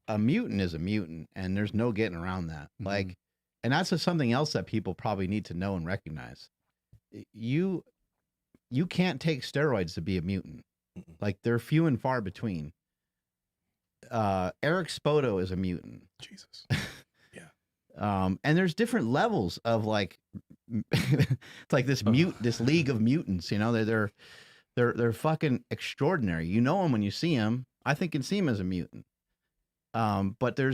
a mutant is a mutant, and there's no getting around that. Like, and that's just something else that people probably need to know and recognize. You can't take steroids to be a mutant. Like, they're few and far between. Eric Spoto is a mutant. Jesus. And there's different levels of like, it's like this this league of mutants, they're fucking extraordinary. You know them when you see them. I think Nsima is a mutant. But they're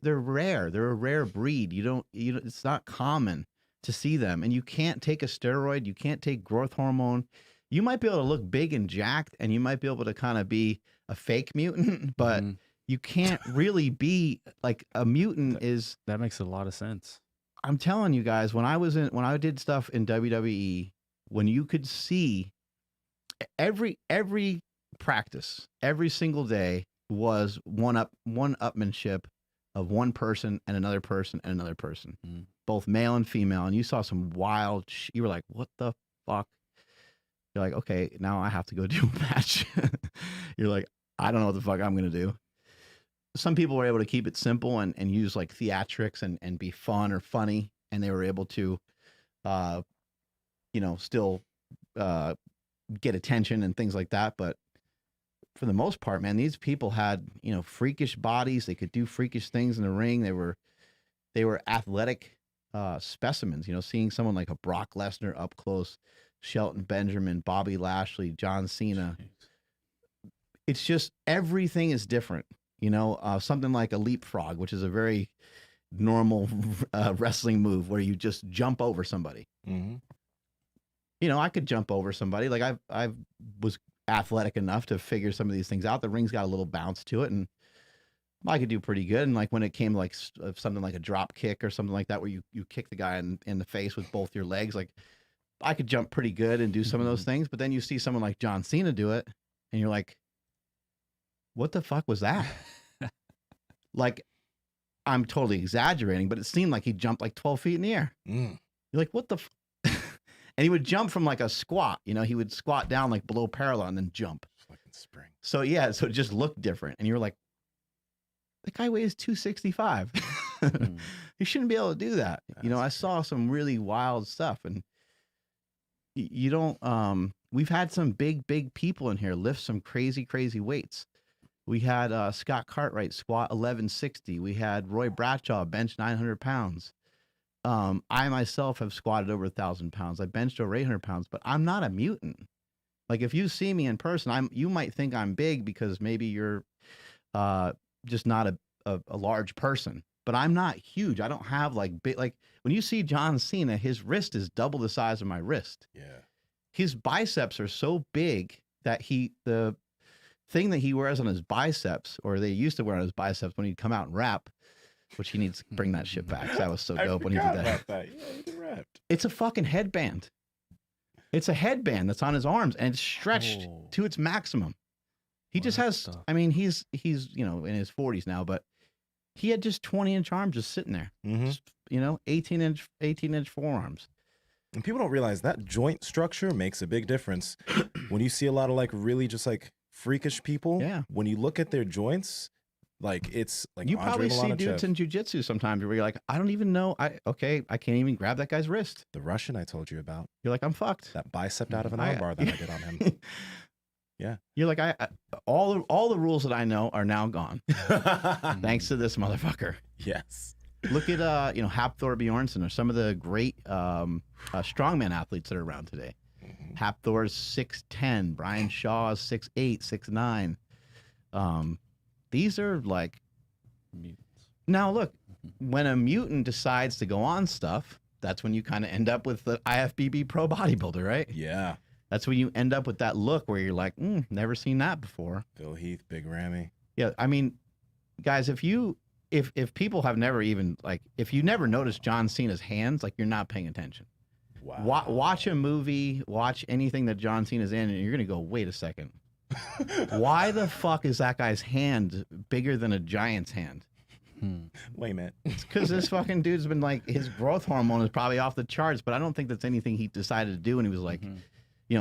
rare. They're a rare breed. It's not common to see them, and you can't take a steroid. You can't take growth hormone. You might be able to look big and jacked, and you might be able to kind of be a fake mutant, but you can't really be like a mutant. That makes a lot of sense. I'm telling you guys, when I did stuff in WWE, when you could see every practice, every single day was one upmanship of one person and another person and another person, both male and female. And you saw some wild, you were like, what the fuck? You're like, okay, now I have to go do a match. You're like, I don't know what the fuck I'm going to do. Some people were able to keep it simple and use like theatrics and be fun or funny. And they were able to, still get attention and things like that. But for the most part, man, these people had, freakish bodies. They could do freakish things in the ring. They were athletic specimens, seeing someone like a Brock Lesnar up close, Shelton Benjamin, Bobby Lashley, John Cena. It's just, everything is different. Something like a leapfrog, which is a very normal wrestling move where you just jump over somebody. I could jump over somebody. Like I was athletic enough to figure some of these things out. The ring's got a little bounce to it, and I could do pretty good. And like when it came to like something like a drop kick or something like that, where you kick the guy in the face with both your legs, like I could jump pretty good and do some of those things. But then you see someone like John Cena do it, and you're like, what the fuck was that? Like, I'm totally exaggerating, but it seemed like he jumped like 12 feet in the air. You're like, what the and he would jump from like a squat, he would squat down like below parallel and then jump. Fucking spring. So yeah, so it just looked different. And you're like, that guy weighs 265. He shouldn't be able to do that. I saw some really wild stuff. And you don't. We've had some big people in here lift some crazy weights. We had Scott Cartwright squat 1160. We had Roy Bradshaw bench 900 pounds. I myself have squatted over 1,000 pounds. I benched over 800 pounds, but I'm not a mutant. Like if you see me in person, you might think I'm big because maybe you're just not a large person. But I'm not huge. I don't have like big, like when you see John Cena, his wrist is double the size of my wrist. Yeah. His biceps are so big that the thing that he wears on his biceps, or they used to wear on his biceps when he'd come out and rap, which he needs to bring that shit back. 'Cause that was so dope when he did that. Yeah, he did rap. It's a fucking headband. It's a headband that's on his arms and it's stretched to its maximum. He just has, I mean, he's in his 40s now, but he had just 20-inch arms just sitting there. Mm-hmm. Just, 18-inch forearms. And people don't realize that joint structure makes a big difference. When you see a lot of like really just like freakish people, Yeah. when you look at their joints, like it's like You Andre probably see Milanovic. dudes in jiu-jitsu sometimes where you're like, I don't even know. I can't even grab that guy's wrist. The Russian I told you about, You're like, I'm fucked. that bicep out of an armbar that I did on him. Yeah. You're like, all the rules that I know are now gone. Thanks to this motherfucker. Yes. Look at Hapthor Bjornsson or some of the great strongman athletes that are around today. Hapthor's 6'10", Brian Shaw's 6'8", 6'9". These are like Mutants. now look, when a mutant decides to go on stuff, that's when you kind of end up with the IFBB pro bodybuilder, right? Yeah. That's when you end up with that look where you're like, never seen that before. Phil Heath, Big Rammy. Yeah, I mean, guys, if people have never even if you never noticed John Cena's hands, like you're not paying attention. Wow. Watch a movie, watch anything that John Cena's in, and you're gonna go, wait a second, why the fuck is that guy's hand bigger than a giant's hand? Wait a minute. It's because this fucking dude's been like, his growth hormone is probably off the charts, but I don't think that's anything he decided to do when he was like.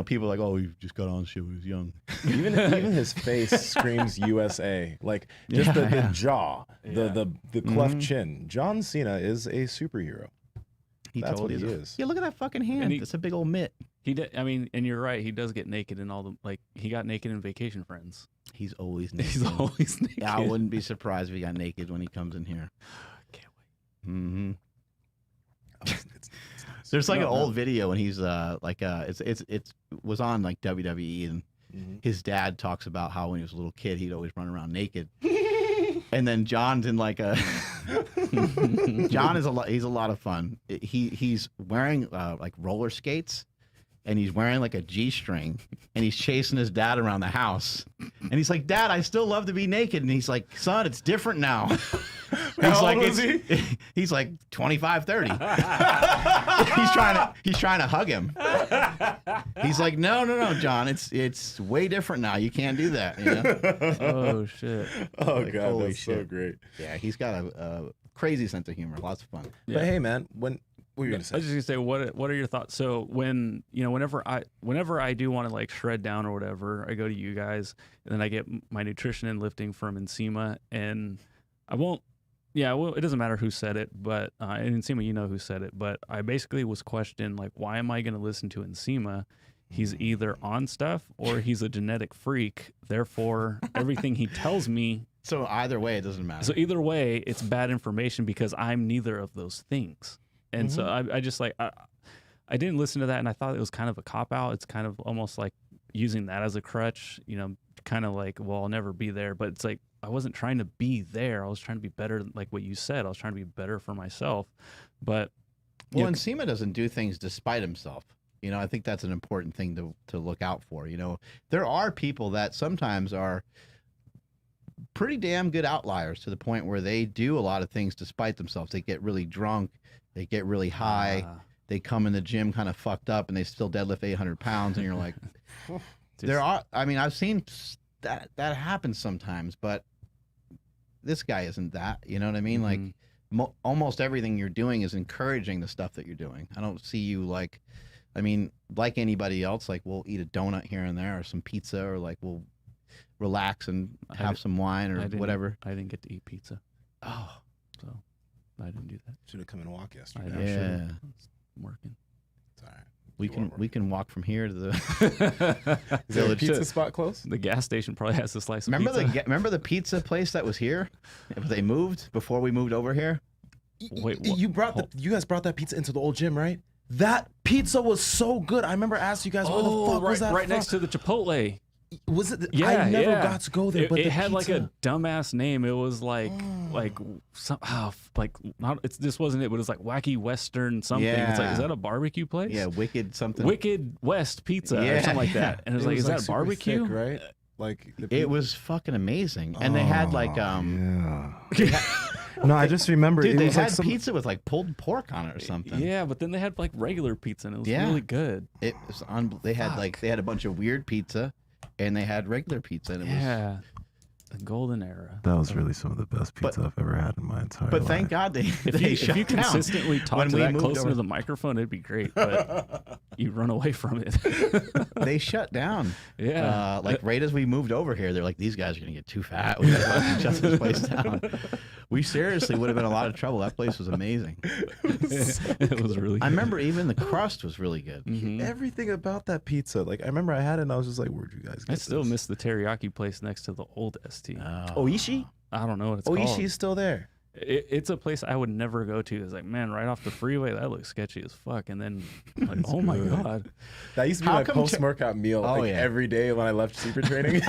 People are like, oh, he just got on shit when he was young. Even his face screams USA. Like just the jaw, the cleft chin. John Cena is a superhero. That's what he is. Yeah, look at that fucking hand. It's a big old mitt. He did. I mean, and you're right. He does get naked in all the he got naked in Vacation Friends. He's always naked. He's always naked. Yeah, I wouldn't be surprised if he got naked when he comes in here. Can't wait. There's like an old video when he's it was on like WWE and his dad talks about how when he was a little kid he'd always run around naked. And then John's in like a John is he's a lot of fun. He's wearing like roller skates and he's wearing like a G-string and he's chasing his dad around the house. And he's like, "Dad, I still love to be naked." And he's like, "Son, it's different now." He's like 25, 30. he's trying to hug him. He's like, no, John, it's way different now. You can't do that. Oh shit. Oh Like, god, holy that's so shit. great. Yeah, he's got a crazy sense of humor. Lots of fun. Yeah. But hey, man, what were you gonna I say? was just gonna say, what are your thoughts? So whenever I do want to like shred down or whatever, I go to you guys, and then I get my nutrition and lifting from Nsima, and I won't. Yeah, well, it doesn't matter who said it, but and Nsima, you know who said it, but I basically was questioned like, why am I going to listen to Nsima? He's either on stuff or he's a genetic freak. Therefore, everything he tells me. So either way, it doesn't matter. So either way, it's bad information because I'm neither of those things. And so I just like I didn't listen to that, and I thought it was kind of a cop out. It's kind of almost like using that as a crutch, kind of like, well, I'll never be there. But it's like, I wasn't trying to be there. I was trying to be better, like what you said. I was trying to be better for myself. But Nsima doesn't do things despite himself. I think that's an important thing to look out for. There are people that sometimes are pretty damn good outliers to the point where they do a lot of things despite themselves. They get really drunk. They get really high. They come in the gym kind of fucked up and they still deadlift 800 pounds. And you're like, I've seen that happens sometimes, but this guy isn't that, you know what I mean? Like almost everything you're doing is encouraging the stuff that you're doing. I don't see you like anybody else, like we'll eat a donut here and there or some pizza, or like we'll relax and have some wine or whatever. I didn't get to eat pizza. Oh, so I didn't do that. Should have come and walk I yesterday. know, Yeah. I'm working. It's all right. We can walk from here to the Is there a village. pizza spot close? The gas station probably has a slice of Remember pizza. remember the pizza place that was here? They moved before we moved over here. Wait, what? You guys brought that pizza into the old gym, right? That pizza was so good. I remember asking you guys, where the fuck was that right from? next to the Chipotle. Was it? Yeah, I never yeah. got to go there, but it the had like pizza- a dumbass name. It was like some not this wasn't it, but it was like Wacky Western something. It's like, Yeah. is that a barbecue place? Yeah, Wicked something. Wicked West Pizza or Yeah, something like that. And it was like, is that super barbecue? thick, right? Like It was fucking amazing, and they had like yeah. No, I just remember dude, it they was had like some. pizza with like pulled pork on it or something. Yeah, but then they had like regular pizza and it was Yeah. really good. It was they had a bunch of weird pizza, and they had regular pizza, and it was. Yeah. The golden era. That was really some of the best pizza I've ever had in my entire But life. thank God they If shut you down. consistently talk When to we that moved close over- into the microphone, it'd be great. But you run away from it. They shut down. Yeah. Like right as we moved over here, they're like, these guys are gonna get too fat. We gotta fucking shut this place down. We seriously would have been in a lot of trouble. That place was amazing. It was really I good. remember even the crust was really good. Mhm. Everything about that pizza, like I remember I had it and I was just like, where'd you guys get I still this? miss the teriyaki place next to the old ST. Oishi? I don't know what it's called. Oishi's still there. It's a place I would never go to. It's like, man, right off the freeway, that looks sketchy as fuck. And then, like, oh my god, That used to be How my come post-workout meal Oh, like yeah. every day when I left super training.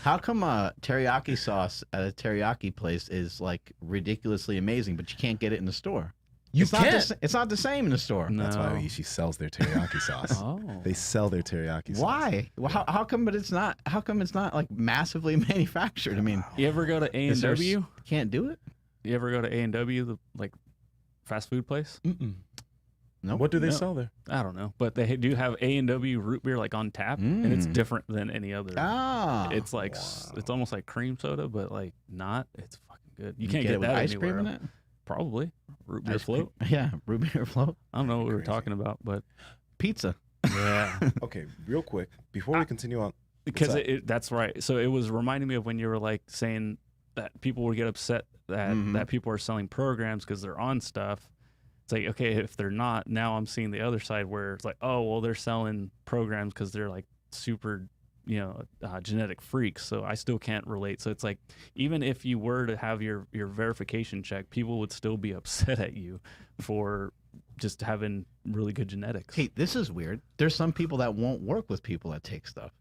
How come teriyaki sauce at a teriyaki place is like ridiculously amazing, but you can't get it in the store? It's not the same in the store. no. That's why Oishi sells their teriyaki sauce. Oh, They sell their teriyaki sauce. Why? Well, how come? But it's not. How come it's not like massively manufactured? I mean, you ever go to A and is there W? can't do it. You ever go to A and W, the like fast food place? Mm-mm. No. What do they No. sell there? I don't know, but they do have A and W root beer like on tap, and it's Mm. different than any other. Ah, It's like it's almost like cream soda, but like not. It's fucking good. You can't get get it with that ice anywhere cream in else. it. Probably root beer Ice cream. float. Yeah, root beer float. I don't know what we were Crazy. talking about, but Pizza. yeah. Okay, real quick before we continue on. Because What's that's right. So it was reminding me of when you were like saying that people would get upset that Mhm. that people are selling programs because they're on stuff. It's like, okay, if they're not, now I'm seeing the other side where it's like, oh, well, they're selling programs because they're like super, genetic freaks. So I still can't relate. So it's like, even if you were to have your verification check, people would still be upset at you for just having really good genetics. Hey, this is weird. There's some people that won't work with people that take stuff.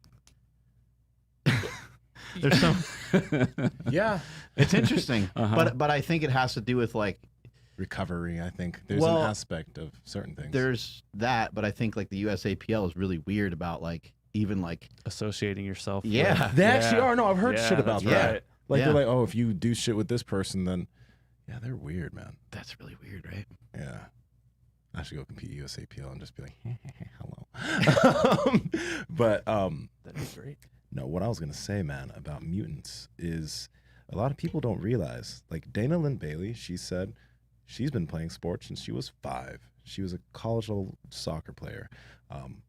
There's some. Yeah, It's interesting, Uh-huh. but I think it has to do with like recovery. I think there's Well, an aspect of certain things. there's that, but I think like the USAPL is really weird about like even like Associating yourself. Yeah. with- They actually are. No, I've heard Yeah, shit about that's that. right. Like Yeah. they're like, oh, if you do shit with this person, then yeah, they're weird, man. that's really weird, right? Yeah. I should go compete USAPL and just be like, hello. But That'd be great. no, what I was gonna say, man, about mutants is a lot of people don't realize. Like Dana Lynn Bailey, she said she's been playing sports since she was 5. She was a college level soccer player.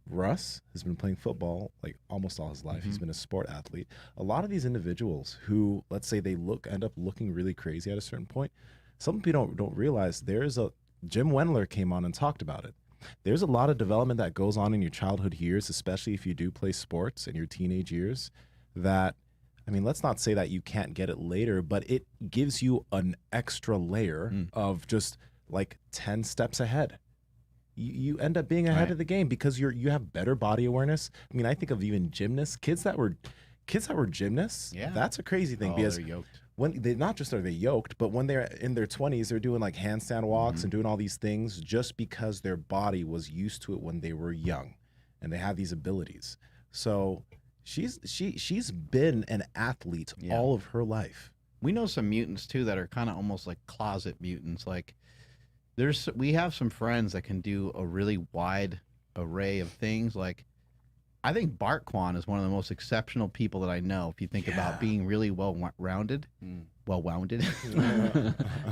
Russ has been playing football like almost all his life. He's been a sport athlete. A lot of these individuals who, let's say, they end up looking really crazy at a certain point. Some people don't realize there's a Jim Wendler came on and talked about it. There's a lot of development that goes on in your childhood years, especially if you do play sports in your teenage years. That, I mean, let's not say that you can't get it later, but it gives you an extra layer of just like 10 steps ahead. You end up being ahead Right. of the game because you have better body awareness. I mean, I think of even gymnasts, kids that were gymnasts. Yeah. That's a crazy thing Oh, because they're yoked. when they not just are they yoked, but when they're in their 20s, they're doing like handstand walks and doing all these things just because their body was used to it when they were young, and they have these abilities. So she's been an athlete Yeah. all of her life. We know some mutants too that are kind of almost like closet mutants. Like we have some friends that can do a really wide array of things. Like I think Bart Kwan is one of the most exceptional people that I know. If you think about being really well-rounded, well-wounded.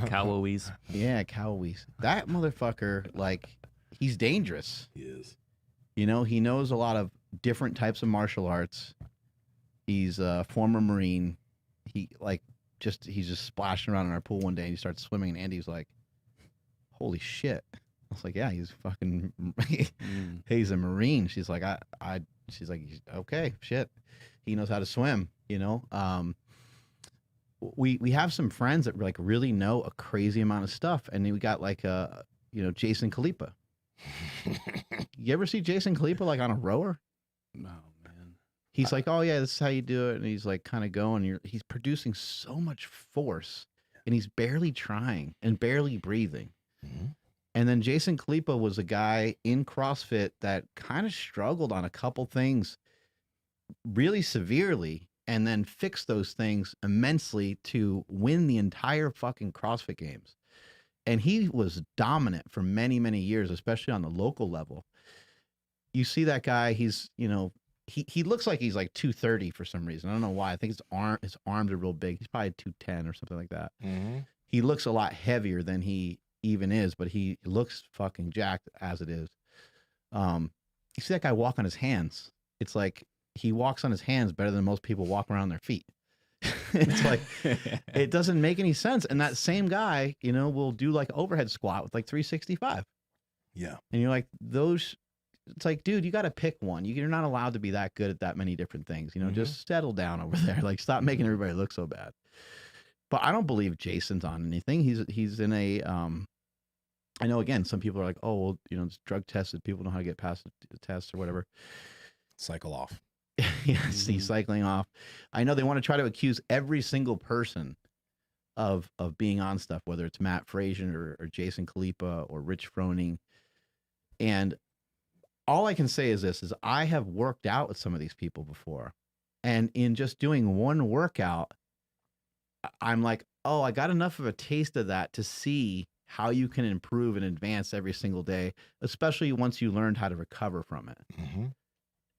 Calowies. Yeah, Cowies. That motherfucker, like, he's dangerous. He is. You know, he knows a lot of different types of martial arts. He's a former Marine. He's just splashing around in our pool one day and he starts swimming and Andy's like, holy shit. was like, yeah, he's fucking, he's a Marine. She's like, she's like, okay, shit. He knows how to swim, you know? We have some friends that like really know a crazy amount of stuff. And then we got like, Jason Khalipa. You ever see Jason Khalipa like on a rower? No, man. He's like, oh yeah, this is how you do it. And he's like kind of going, he's producing so much force and he's barely trying and barely breathing. Mm-hmm. And then Jason Khalipa was a guy in CrossFit that kind of struggled on a couple things really severely and then fixed those things immensely to win the entire fucking CrossFit Games. And he was dominant for many, many years, especially on the local level. You see that guy, he's, he looks like he's like 230 for some reason. I don't know why. I think his arms are real big. He's probably 210 or something like that. Mm-hmm. He looks a lot heavier than he even is, but he looks fucking jacked as it is. You see that guy walk on his hands. It's like he walks on his hands better than most people walk around their feet. It's like, it doesn't make any sense. And that same guy, will do like overhead squat with like 365. Yeah. And you're like, it's like, dude, you got to pick one. You're not allowed to be that good at that many different things. Just settle down over there. Like, stop making everybody look so bad. But I don't believe Jason's on anything. He's in a, I know, again, some people are like, oh, well, it's drug tested. People know how to get past the test or whatever. Cycle off. Yes, he's cycling off. I know they want to try to accuse every single person of being on stuff, whether it's Matt Frazier or Jason Khalipa or Rich Froning. And all I can say is this, is I have worked out with some of these people before. And in just doing one workout, I'm like, oh, I got enough of a taste of that to see how you can improve and advance every single day, especially once you learned how to recover from it. Mm-hmm.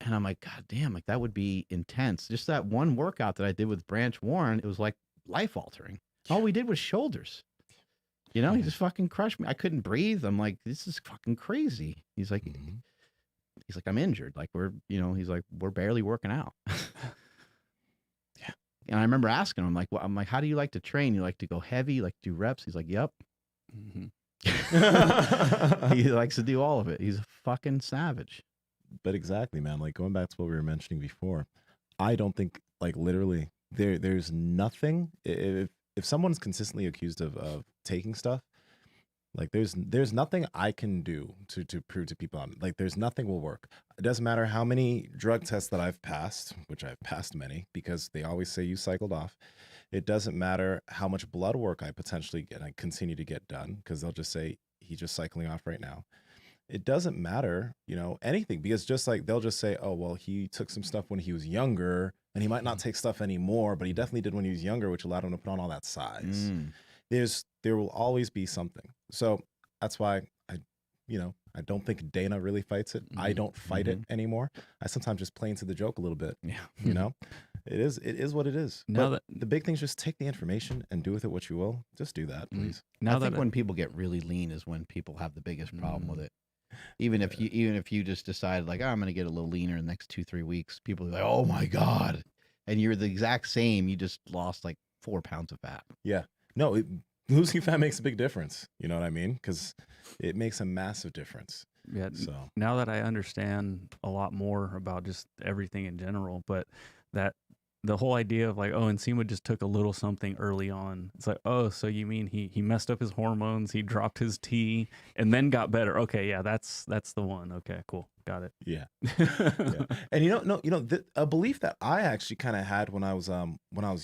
And I'm like, God damn, like that would be intense. Just that one workout that I did with Branch Warren, it was like life altering. All we did was shoulders. He just fucking crushed me. I couldn't breathe. I'm like, this is fucking crazy. He's like, I'm injured. Like he's like, we're barely working out. Yeah. And I remember asking him, I'm like, how do you like to train? You like to go heavy? You like to do reps? He's like, yep. Mm-hmm. He likes to do all of it. He's a fucking savage. But exactly, man. Like going back to what we were mentioning before, I don't think like literally there's nothing. If someone's consistently accused of taking stuff, like there's nothing I can do to prove to people like there's nothing will work. It doesn't matter how many drug tests that I've passed, which I've passed many because they always say you cycled off. It doesn't matter how much blood work I potentially get. I continue to get done because they'll just say he's just cycling off right now. It doesn't matter, anything, because just like they'll just say, oh, well, he took some stuff when he was younger and he might not take stuff anymore, but he definitely did when he was younger, which allowed him to put on all that size. There will always be something. So that's why I don't think Dana really fights it. I don't fight it anymore. I sometimes just play into the joke a little bit. Yeah. It is what it is. But the big thing is just take the information and do with it what you will. Just do that, please. I think when people get really lean is when people have the biggest problem with it. Even if you just decide like, oh, I'm going to get a little leaner in the next 2-3 weeks, people are like, oh my God. And you're the exact same. You just lost like 4 pounds of fat. Yeah. No, losing fat makes a big difference. You know what I mean? Because it makes a massive difference. Yeah. So now that I understand a lot more about just everything in general, but that the whole idea of like, oh, Nsima just took a little something early on. It's like, oh, so you mean he messed up his hormones, he dropped his T, and then got better. Okay, yeah, that's the one. Okay, cool, got it. Yeah. Yeah. And a belief that I actually kind of had when I was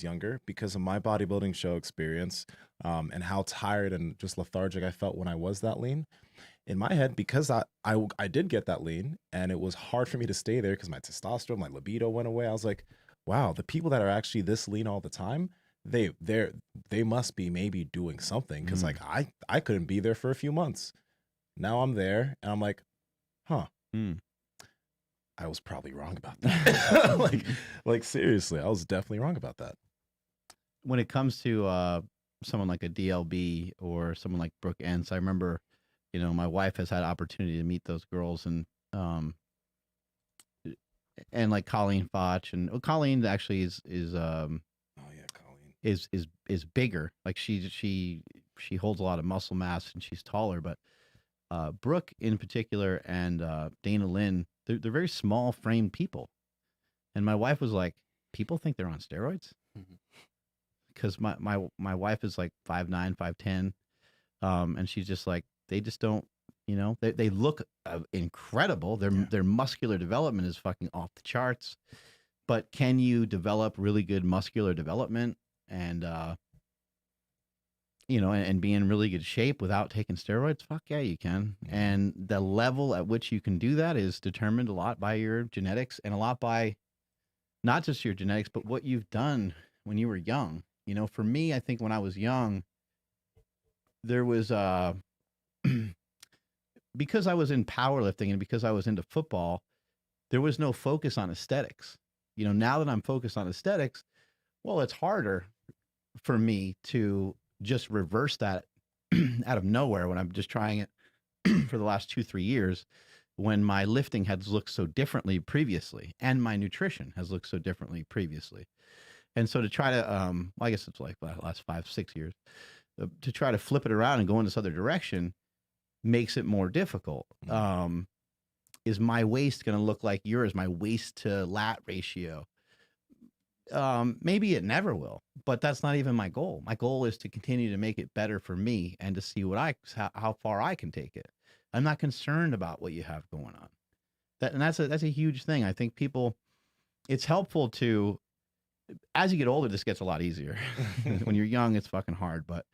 younger because of my bodybuilding show experience, and how tired and just lethargic I felt when I was that lean. In my head, because I did get that lean, and it was hard for me to stay there because my testosterone, my libido went away. I was like, wow, the people that are actually this lean all the time, they must be maybe doing something because like I couldn't be there for a few months. Now I'm there and I'm like, huh, I was probably wrong about that. like seriously, I was definitely wrong about that. When it comes to someone like a DLB or someone like Brooke Entz, I remember, my wife has had opportunity to meet those girls and like Colleen Foch, and Colleen actually is Colleen is bigger. Like she holds a lot of muscle mass and she's taller, but Brooke in particular and Dana Linn, they're very small framed people. And my wife was like, people think they're on steroids? Because my wife is like 5'9", 5'10", and she's just like, they just don't, they look incredible. Their muscular development is fucking off the charts. But can you develop really good muscular development and and be in really good shape without taking steroids? Fuck yeah, you can. And the level at which you can do that is determined a lot by your genetics and a lot by not just your genetics, but what you've done when you were young. For me, I think when I was young, there was because I was in powerlifting and because I was into football, there was no focus on aesthetics. Now that I'm focused on aesthetics, well, it's harder for me to just reverse that out of nowhere when I'm just trying it for the last 2-3 years, when my lifting has looked so differently previously and my nutrition has looked so differently previously. And so to try to, I guess it's like the last 5-6 years, to try to flip it around and go in this other direction makes it more difficult. Is my waist going to look like yours? My waist to lat ratio? Maybe it never will, but that's not even my goal. My goal is to continue to make it better for me and to see how far I can take it. I'm not concerned about what you have going on. That's a huge thing. I think it's helpful to, as you get older, this gets a lot easier. When you're young, it's fucking hard. But,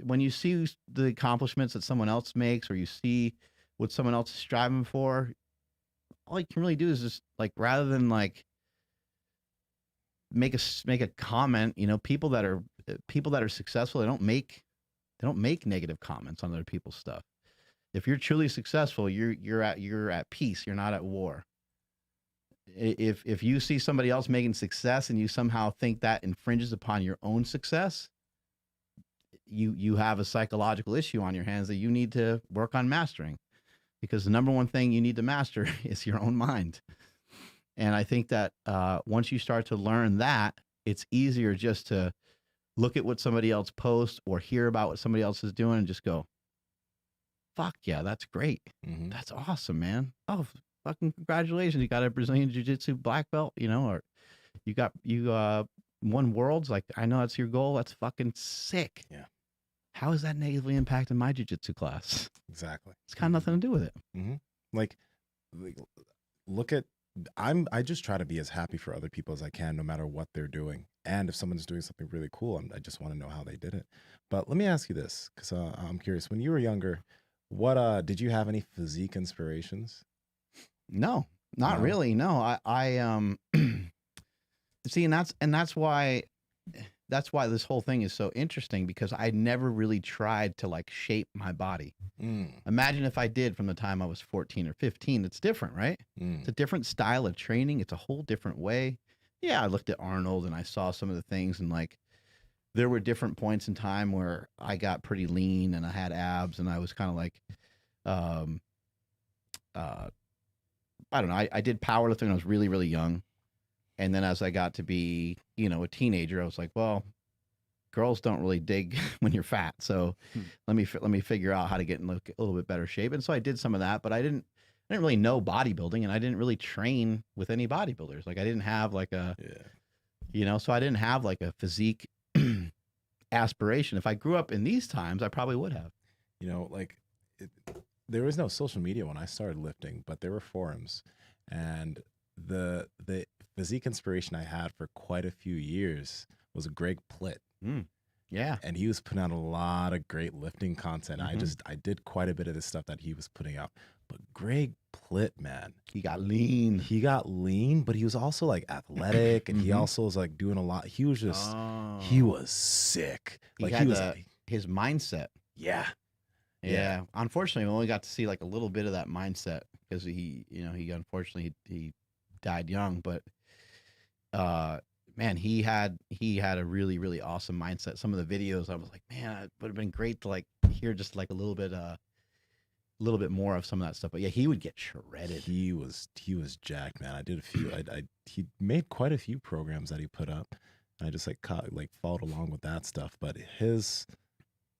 when you see the accomplishments that someone else makes, or you see what someone else is striving for, all you can really do is just like, rather than like make a comment, people that are successful, they don't make negative comments on other people's stuff. If you're truly successful, you're at peace. You're not at war. If you see somebody else making success and you somehow think that infringes upon your own success, you have a psychological issue on your hands that you need to work on mastering, because the number one thing you need to master is your own mind. And I think that once you start to learn that, it's easier just to look at what somebody else posts or hear about what somebody else is doing and just go, fuck yeah, that's great. Mm-hmm. That's awesome, man. Oh, fucking congratulations. You got a Brazilian Jiu-Jitsu black belt, or you won worlds. Like, I know that's your goal. That's fucking sick. Yeah. How is that negatively impacting my jiu-jitsu class? Exactly. It's got nothing to do with it. Mm-hmm. Like, look at, I just try to be as happy for other people as I can, no matter what they're doing. And if someone's doing something really cool, I just want to know how they did it. But let me ask you this, because I'm curious. When you were younger, what did you have any physique inspirations? No, not really. No, I see, and that's why this whole thing is so interesting, because I never really tried to like shape my body. Imagine if I did from the time I was 14 or 15. It's different, right? It's a different style of training. It's a whole different way. Yeah, I looked at Arnold and I saw some of the things, and like there were different points in time where I got pretty lean and I had abs, and I was kind of like, I don't know. I did powerlifting when I was really, really young. And then as I got to be, a teenager, I was like, well, girls don't really dig when you're fat. So let me figure out how to get in a little bit better shape. And so I did some of that, but I didn't really know bodybuilding, and I didn't really train with any bodybuilders. Like, I didn't have like so I didn't have like a physique aspiration. If I grew up in these times, I probably would have. There was no social media when I started lifting, but there were forums, and the physique inspiration I had for quite a few years was Greg Plitt. Yeah. And he was putting out a lot of great lifting content. I did quite a bit of the stuff that he was putting out. But Greg Plitt, man, he got lean, but he was also like athletic, and he also was like doing a lot. He was just, he was sick. Like, he was his mindset. Yeah. Yeah. Unfortunately, we only got to see like a little bit of that mindset, because he unfortunately he died young. But man, he had a really, really awesome mindset. Some of the videos, I was like, man, it would have been great to like hear just like a little bit more of some of that stuff. But yeah, he would get shredded. He was jacked, man. I did a few. He made quite a few programs that he put up, and I just followed along with that stuff. But his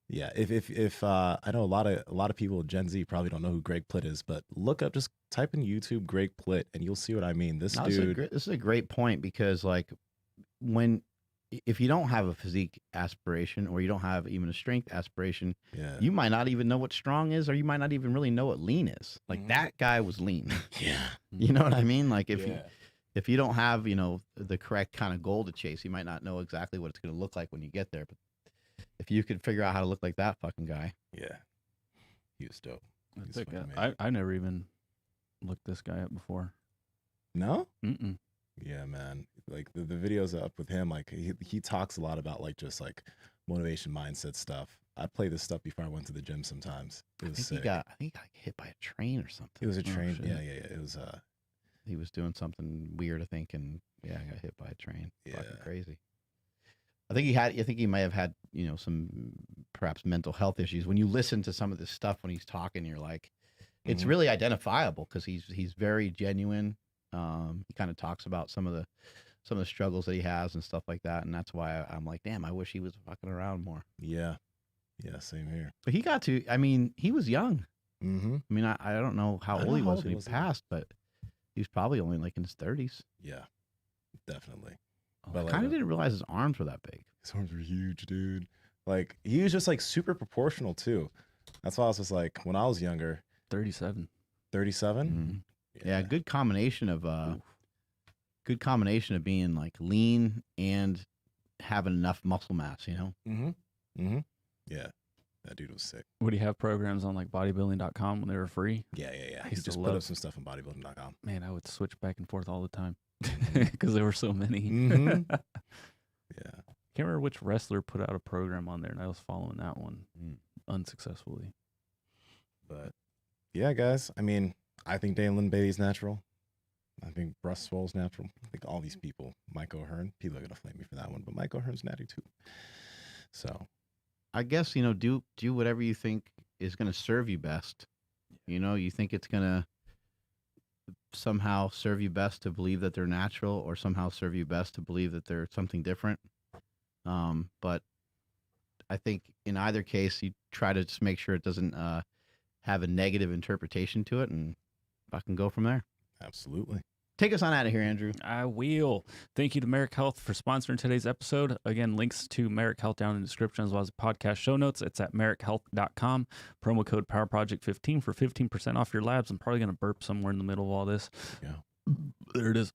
Yeah, if I know a lot of people, Gen Z, probably don't know who Greg Plitt is, but look up, just type in YouTube Greg Plitt, and you'll see what I mean. This dude, this is a great point, because like if you don't have a physique aspiration, or you don't have even a strength aspiration, yeah, you might not even know what strong is, or you might not even really know what lean is. Like that guy was lean. yeah, You know what I mean? Like yeah. if you don't have, the correct kind of goal to chase, you might not know exactly what it's going to look like when you get there. But if you could figure out how to look like that fucking guy. Yeah. He was dope. That's it, I never even looked this guy up before. No? Mm-mm. Yeah, man. Like the videos up with him, like he talks a lot about like just like motivation mindset stuff. I'd play this stuff before I went to the gym sometimes. It was sick. I think he got hit by a train or something. It was a train. Oh, yeah. It was he was doing something weird, I think, and got hit by a train. Yeah. Fucking crazy. I think he might have had, some perhaps mental health issues. When you listen to some of this stuff when he's talking, you're like, it's really identifiable, because he's very genuine. He kind of talks about some of the struggles that he has and stuff like that, and that's why I'm like, damn, I wish he was fucking around more. Yeah, same here. But he got to, I mean, he was young. Mm-hmm. I mean, I don't know how old he was when he passed, but he was probably only like in his 30s. Yeah, definitely. But I kind of didn't realize his arms were that big. His arms were huge, dude. Like, he was just like super proportional too. That's why I was just like, when I was younger. 37. 37? Mm-hmm. Yeah, good combination of being like lean and having enough muscle mass, Mm-hmm. Mm-hmm. Yeah. That dude was sick. Would he have programs on like bodybuilding.com when they were free? Yeah. He just put up some stuff on bodybuilding.com. Man, I would switch back and forth all the time because there were so many. Mm-hmm. Yeah. Can't remember which wrestler put out a program on there, and I was following that one unsuccessfully. But yeah, guys, I mean, I think Linn Bailey's natural. I think Russ Swole's natural. I think all these people, Mike O'Hearn, people are going to flame me for that one, but Mike O'Hearn's natty too. So I guess, do whatever you think is going to serve you best. You think it's going to somehow serve you best to believe that they're natural, or somehow serve you best to believe that they're something different. But I think in either case, you try to just make sure it doesn't have a negative interpretation to it, and fucking go from there. absolutely. Take us on out of here, Andrew. I will. Thank you to Merrick Health for sponsoring today's episode. Again, links to Merrick Health down in the description, as well as podcast show notes. It's at merrickhealth.com. Promo code PowerProject15 for 15% off your labs. I'm probably going to burp somewhere in the middle of all this. Yeah. There it is.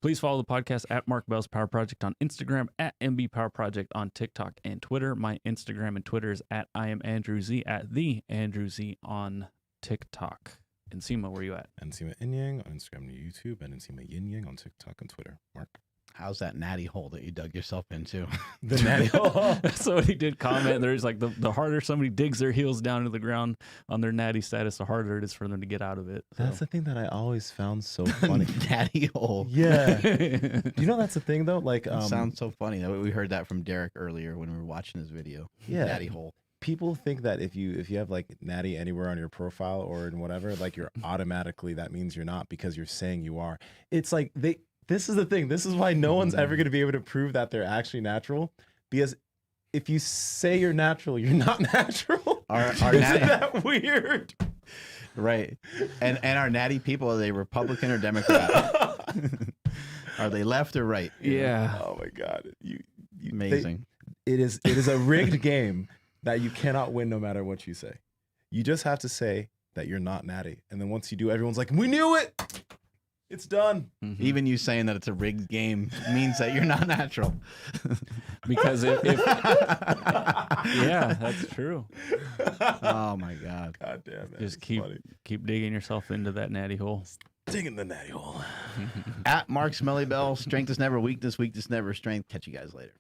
Please follow the podcast at Mark Bell's Power Project on Instagram, at MB Power Project on TikTok and Twitter. My Instagram and Twitter is at I am Andrew Z, at the Andrew Z on TikTok. Nsima, where you at? Nsima Inyang on Instagram and YouTube, and Nsima Inyang on TikTok and Twitter. Mark. How's that natty hole that you dug yourself into? The natty hole. Somebody did comment. There's like the harder somebody digs their heels down into the ground on their natty status, the harder it is for them to get out of it. So. That's the thing that I always found so funny. Natty hole. Yeah. You know, that's the thing though. Like, sounds so funny. We heard that from Derek earlier when we were watching his video. Yeah. Natty hole. People think that if you have like natty anywhere on your profile or in whatever, like you're automatically, that means you're not, because you're saying you are. It's like this is the thing. This is why no one's ever going to be able to prove that they're actually natural, because if you say you're natural, you're not natural. Isn't that weird? Right. And our natty people, are they Republican or Democrat? Are they left or right? Yeah. Oh my God. Amazing. It is a rigged game that you cannot win no matter what you say. You just have to say that you're not natty. And then once you do, everyone's like, we knew it. It's done. Mm-hmm. Even you saying that it's a rigged game means that you're not natural. Because if yeah, that's true. Oh my God. God damn it. Just keep digging yourself into that natty hole. Digging the natty hole. At Mark Smelly Bell, strength is never weakness, weakness never strength. Catch you guys later.